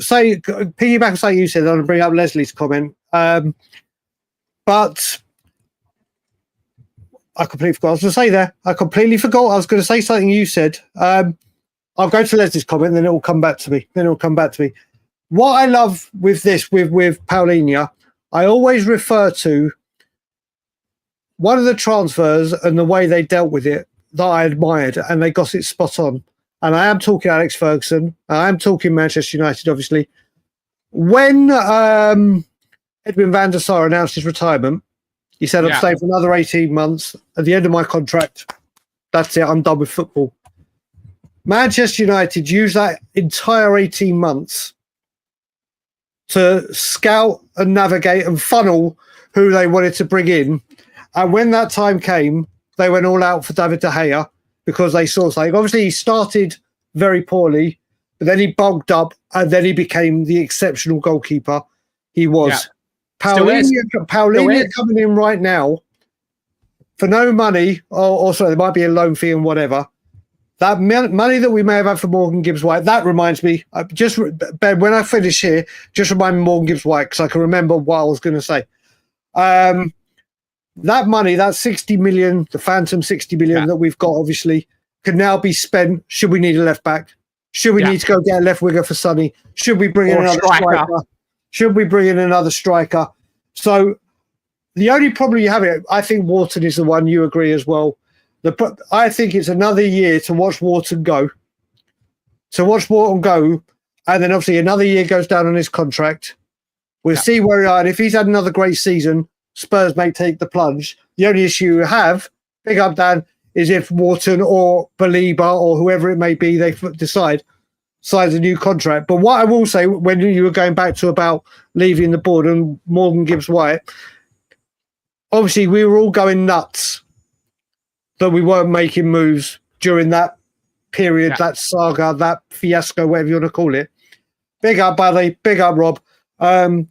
say, piggyback on something you said, I'm going to bring up Leslie's comment. But I completely forgot. I was going to say there. I completely forgot. I was going to say something you said. I'll go to Leslie's comment, and then it will come back to me. What I love with this, with Palhinha, I always refer to one of the transfers and the way they dealt with it that I admired, and they got it spot on. And I am talking Alex Ferguson. I am talking Manchester United, obviously. When Edwin van der Sar announced his retirement, he said, I'm staying for another 18 months. At the end of my contract, that's it. I'm done with football. Manchester United used that entire 18 months to scout and navigate and funnel who they wanted to bring in. And when that time came, they went all out for David De Gea because they saw something. Obviously, he started very poorly, but then he bulked up and then he became the exceptional goalkeeper he was. Yeah. Palhinha coming in right now for no money, or sorry, there might be a loan fee and whatever. That money that we may have had for Morgan Gibbs-White, that reminds me, Ben, when I finish here, just remind me Morgan Gibbs-White because I can remember what I was going to say. That money, that 60 million, the phantom 60 million that we've got, obviously, can now be spent. Should we need a left back? Should we need to go get a left winger for Sonny? Should we bring in another striker? Should we bring in another striker? So the only problem you have it, I think Wharton is the one. You agree as well. I think it's another year to watch Wharton go. And then obviously another year goes down on his contract. We'll see where we are. And if he's had another great season, Spurs may take the plunge. The only issue you have, big up Dan, is if Wharton or Baliba or whoever it may be, they decide signs a new contract. But what I will say, when you were going back to about leaving the board and Morgan Gibbs-White, obviously we were all going nuts that we weren't making moves during that period, that saga, that fiasco, whatever you want to call it. Big up, Buddy. Big up, Rob. And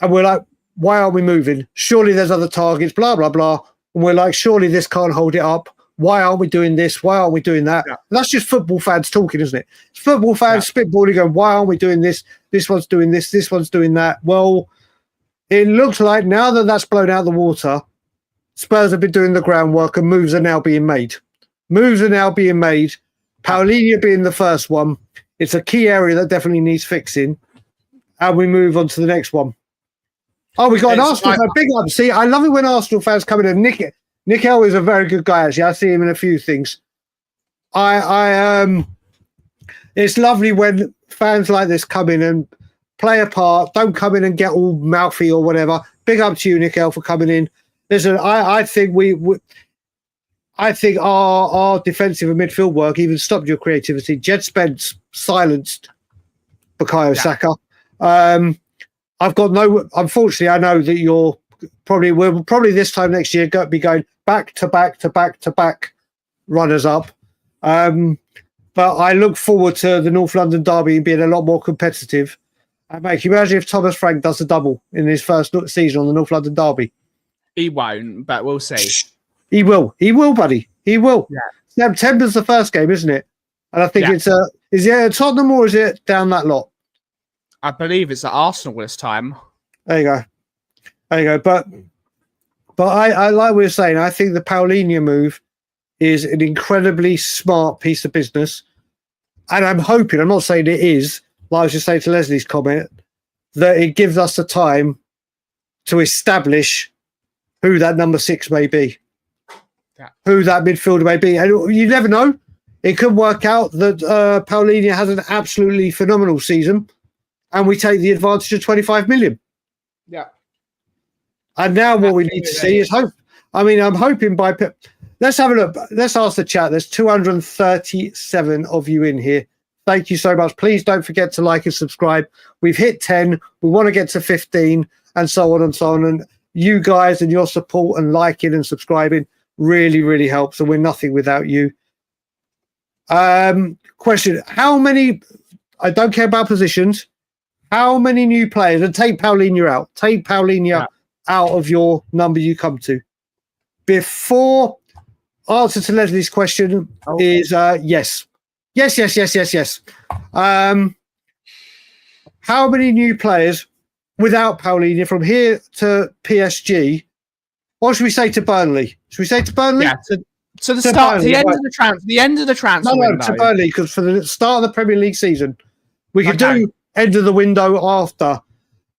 we're like, why aren't we moving? Surely there's other targets, blah, blah, blah. And we're like, surely this can't hold it up. Why aren't we doing this? Why aren't we doing that? Yeah. That's just football fans talking, isn't it? It's football fans spitballing, going, why aren't we doing this? This one's doing this. This one's doing that. Well, it looks like now that that's blown out the water, Spurs have been doing the groundwork and moves are now being made. Palhinha being the first one. It's a key area that definitely needs fixing. And we move on to the next one. Oh, we got an Arsenal fan. Big up. See, I love it when Arsenal fans come in. And Nick L is a very good guy, actually. I see him in a few things. It's lovely when fans like this come in and play a part. Don't come in and get all mouthy or whatever. Big up to you, Nick L, for coming in. Listen, I think I think our defensive and midfield work even stopped your creativity. Jed Spence silenced Bukayo Saka. Unfortunately, I know that we'll probably this time next year be going back to back runners up. But I look forward to the North London derby being a lot more competitive. And mate, can you imagine if Thomas Frank does a double in his first season on the North London derby? He won't, but we'll see. He will, buddy. He will. Yeah. September's the first game, isn't it? And I think is it at Tottenham or is it down that lot? I believe it's at Arsenal this time. There you go. But I like what we were saying. I think the Palhinha move is an incredibly smart piece of business. And I'm hoping, I'm not saying it is, like I was just saying to Leslie's comment, that it gives us the time to establish who that number 6 may be, who that midfielder may be. And you never know. It could work out that Palhinha has an absolutely phenomenal season and we take the advantage of 25 million. Yeah. And now what we need to see is hope. I mean, I'm hoping by... Let's have a look. Let's ask the chat. There's 237 of you in here. Thank you so much. Please don't forget to like and subscribe. We've hit 10. We want to get to 15 and so on and so on. And you guys and your support and liking and subscribing really, really helps. And we're nothing without you. Question. How many... I don't care about positions. How many new players? And take Palhinha out. Take Palhinha out of your number you come to. Before... Answer to Leslie's question is yes. Yes. How many new players without Palhinha from here to PSG What should we say to Burnley? Should we say to Burnley? Yeah, to the start, Burnley, the end of the transfer No, window. to Burnley, because for the start of the Premier League season, we could do end of the window after.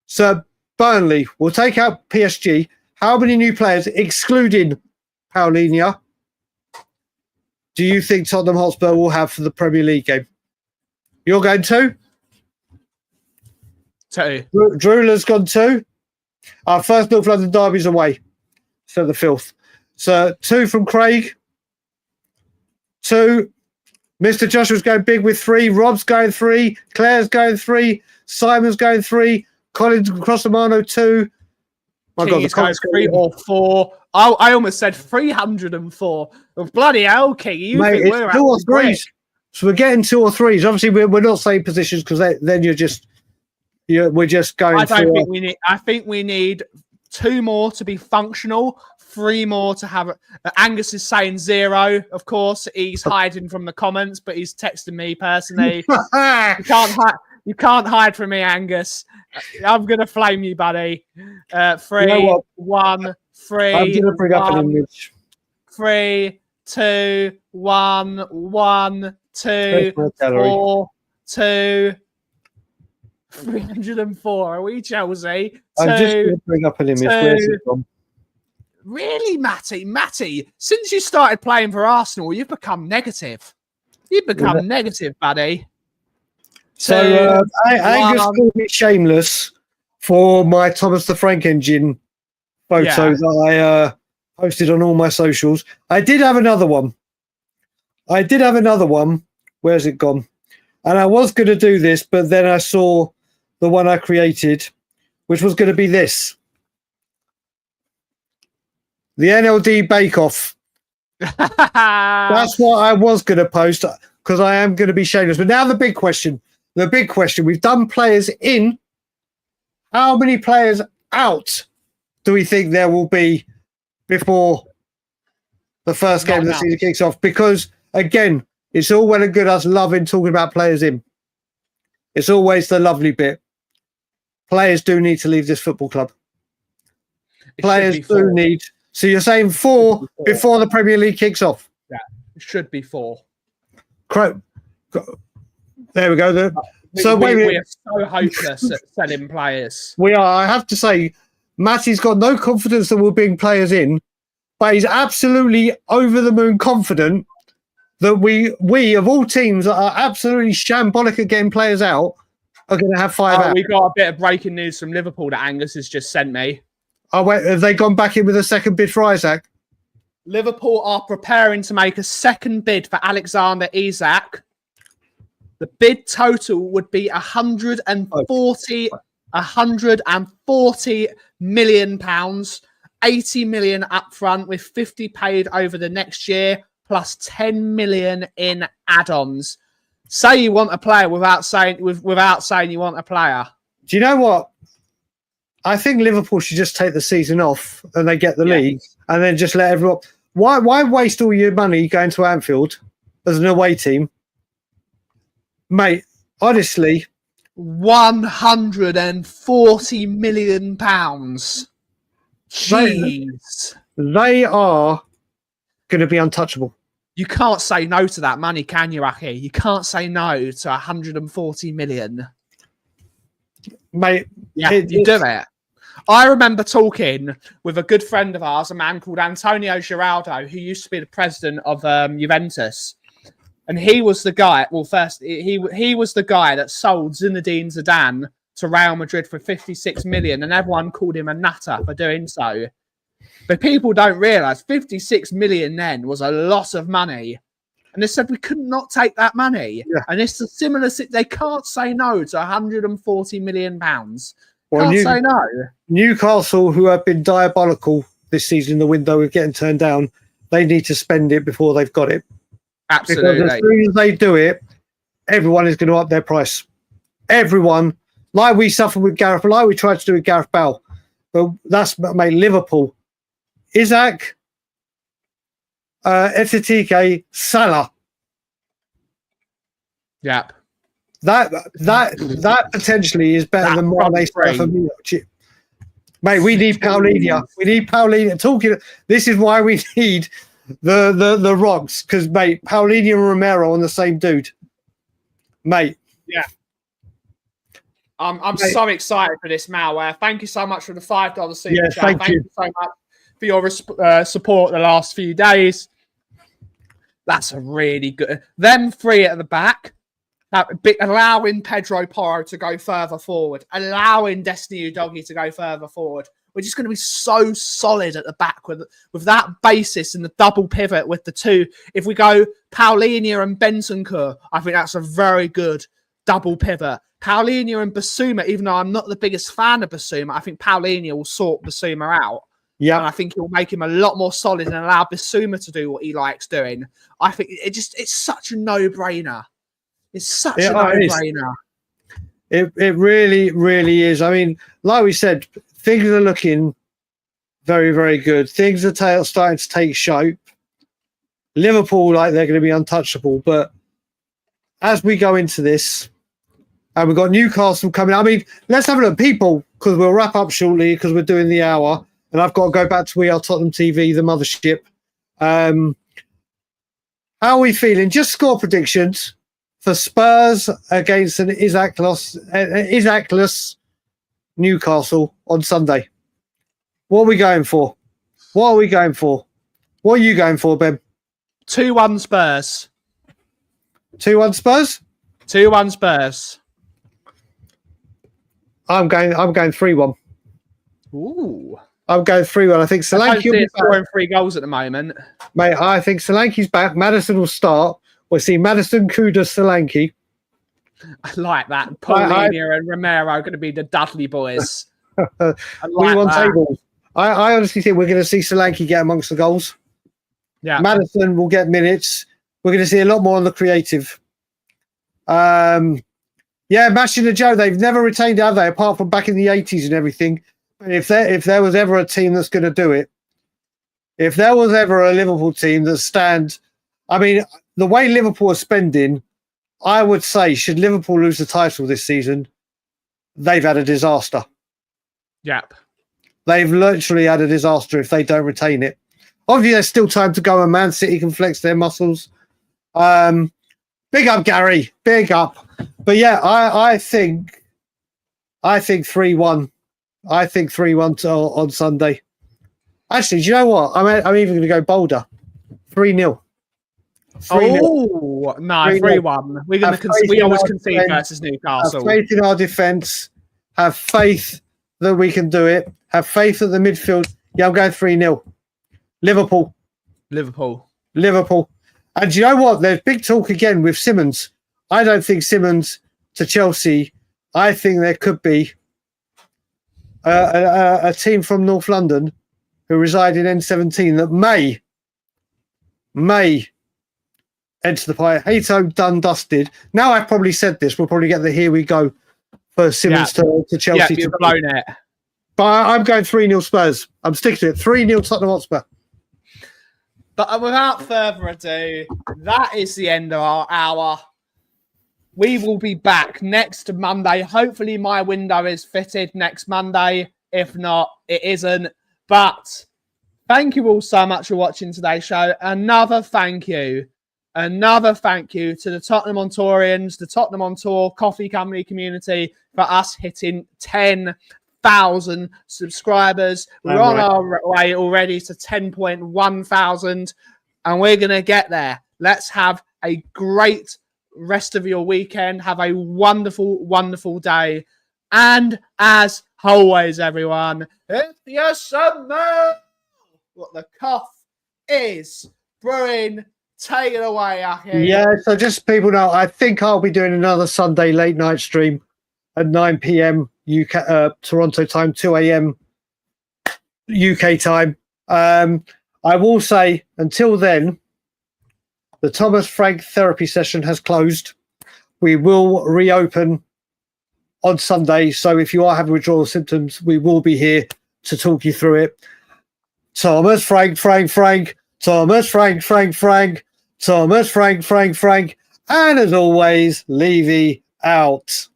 So Burnley, we'll take out PSG. How many new players, excluding Palhinha, do you think Tottenham Hotspur will have for the Premier League game? You're going 2? 2. Drula's gone 2. Our first North London derby's away. So the filth. So 2 from Craig. 2. Mr. Joshua's going big with 3. Rob's going 3. Claire's going 3. Simon's going 3. Collins Crossamano 2. My God, the going 3 or 4. Oh, I almost said 304. Oh, bloody hell, King. You Mate, think we're it's 2 or 3s. So we're getting 2 or 3s. Obviously, we're not saying positions because then you're just we're just going. I think we need 2 more to be functional. 3 more to have. Angus is saying 0. Of course, he's hiding from the comments, but he's texting me personally. You can't hide from me, Angus. I'm gonna flame you, buddy. 3, You know 1, 3. I'm gonna bring up an image. 3, 2, 1, 1, 2, 4, 2. 304. Are we Chelsea? I'm just going to bring up an image. Where's it from? Really, Matty? Since you started playing for Arsenal, you've become negative. You've become negative, buddy. So Angus called me shameless for my Thomas the Frank Engine photo that I posted on all my socials. I did have another one. Where's it gone? And I was going to do this, but then I saw the one I created, which was going to be this. The NLD Bake-Off. That's what I was going to post because I am going to be shameless. But now the big question. We've done players in. How many players out do we think there will be before the first game of the season kicks off? Because, again, it's all well and good us loving talking about players in. It's always the lovely bit. Players do need to leave this football club. Players do need. So you're saying 4 before the Premier League kicks off? Yeah, it should be 4. There we go. We are so hopeless at selling players. We are. I have to say, Matty's got no confidence that we'll bring players in, but he's absolutely over the moon confident that we of all teams that are absolutely shambolic at getting players out are going to have 5 out. We got a bit of breaking news from Liverpool that Angus has just sent me. Oh, wait, have they gone back in with a second bid for Isaac? Liverpool are preparing to make a second bid for Alexander Isak. The bid total would be 140 million pounds, 80 million up front with 50 paid over the next year, plus 10 million in add-ons. Say you want a player without saying you want a player. Do you know what? I think Liverpool should just take the season off and they get the league and then just let everyone. Why waste all your money going to Anfield as an away team? Mate, honestly. 140 million pounds. Jeez. They are going to be untouchable. You can't say no to that money, can you, Aki? You can't say no to 140 million. Mate, you do it. I remember talking with a good friend of ours, a man called Antonio Giraldo, who used to be the president of Juventus. And he was the guy, he was the guy that sold Zinedine Zidane to Real Madrid for 56 million, and everyone called him a nutter for doing so. But people don't realise 56 million then was a lot of money. And they said we could not take that money. Yeah. And it's a similar, they can't say no to 140 million pounds. Can't say no. Newcastle, who have been diabolical this season in the window of getting turned down, they need to spend it before they've got it. Absolutely. Because as soon as they do it, everyone is going to up their price. Everyone, like we suffered with Gareth, like we tried to do with Gareth Bale. But that's made Liverpool. Isaac, Etitike, Salah. Yep. That potentially is better than Mane. Mate, we need Palhinha. We need Palhinha. Talking. This is why we need the rocks, because mate, Palhinha and Romero on the same dude. Mate. Yeah. I'm so excited for this, Malware. Thank you so much for the $5 super chat. Thank you so much for your support the last few days. That's a really good. Them three at the back, allowing Pedro Porro to go further forward, allowing Destiny Udogie to go further forward. We're just going to be so solid at the back with that basis and the double pivot with the two. If we go Palhinha and Bentancur, I think that's a very good double pivot. Palhinha and Basuma, even though I'm not the biggest fan of Basuma, I think Palhinha will sort Basuma out. Yeah. And I think it will make him a lot more solid and allow Basuma to do what he likes doing. I think it's such a no-brainer. It's such a no-brainer. It really, really is. I mean, like we said, things are looking very, very good. Things are starting to take shape. Liverpool, like they're going to be untouchable. But as we go into this, and we've got Newcastle coming. I mean, let's have a look, people, because we'll wrap up shortly because we're doing the hour. And I've got to go back to We Are Tottenham TV, the mothership. How are we feeling? Just score predictions for Spurs against an Isaacless Newcastle on Sunday. What are we going for? What are you going for, Ben? 2-1 Spurs. 2-1 Spurs? 2-1 Spurs. I'm going 3-1. Ooh. I'm going 3-1. I think Solanke will be scoring 3 goals at the moment. Mate, I think Solanke's back. Madison will start. We'll see Madison, Kudus, Solanke. I like that. Palhinha and Romero are going to be the Dudley boys. We want tables. I honestly think we're going to see Solanke get amongst the goals. Yeah. Madison will get minutes. We're going to see a lot more on the creative. Mashing and Joe, they've never retained, have they? Apart from back in the 80s and everything. If there was ever a team that's going to do it, if there was ever a Liverpool team that stands, I mean, the way Liverpool are spending, I would say, should Liverpool lose the title this season, they've had a disaster. Yep. They've literally had a disaster if they don't retain it. Obviously, there's still time to go and Man City can flex their muscles. Big up, Gary. Big up. But yeah, I think 3-1. I think 3-1 on Sunday. Actually, do you know what? I'm even going to go bolder. 3-0. Oh, no, 3-1. We always concede versus Newcastle. Have faith in our defence. Have faith that we can do it. Have faith at the midfield. Yeah, I'm going 3-0. Liverpool. And do you know what? There's big talk again with Simmons. I don't think Simmons to Chelsea. I think there could be a team from North London who reside in N17 that may enter the pie. Hato done dusted. Now I've probably said this. We'll probably get the here we go for Simmons to Chelsea. Yeah, you've blown it. But I'm going 3-0 Spurs. I'm sticking to it. 3-0 Tottenham Hotspur. But without further ado, that is the end of our hour. We will be back next Monday. Hopefully my window is fitted next Monday. If not, it isn't. But thank you all so much for watching today's show. Another thank you to the Tottenham On-Tourians, the Tottenham On Tour coffee company community for us hitting 10,000 subscribers. We're on our way already to 10.1 thousand, and we're going to get there. Let's have a great rest of your weekend. Have a wonderful, wonderful day. And as always, everyone, if you smell what the Kauff is brewing, take it away, Aki. Yeah, so just people know, I think I'll be doing another Sunday late night stream at 9 p.m. UK, Toronto time, 2 a.m. UK time. I will say, until then, the Thomas Frank therapy session has closed. We will reopen on Sunday. So if you are having withdrawal symptoms, we will be here to talk you through it. Thomas Frank. Thomas Frank. Thomas Frank. And as always, Levy out.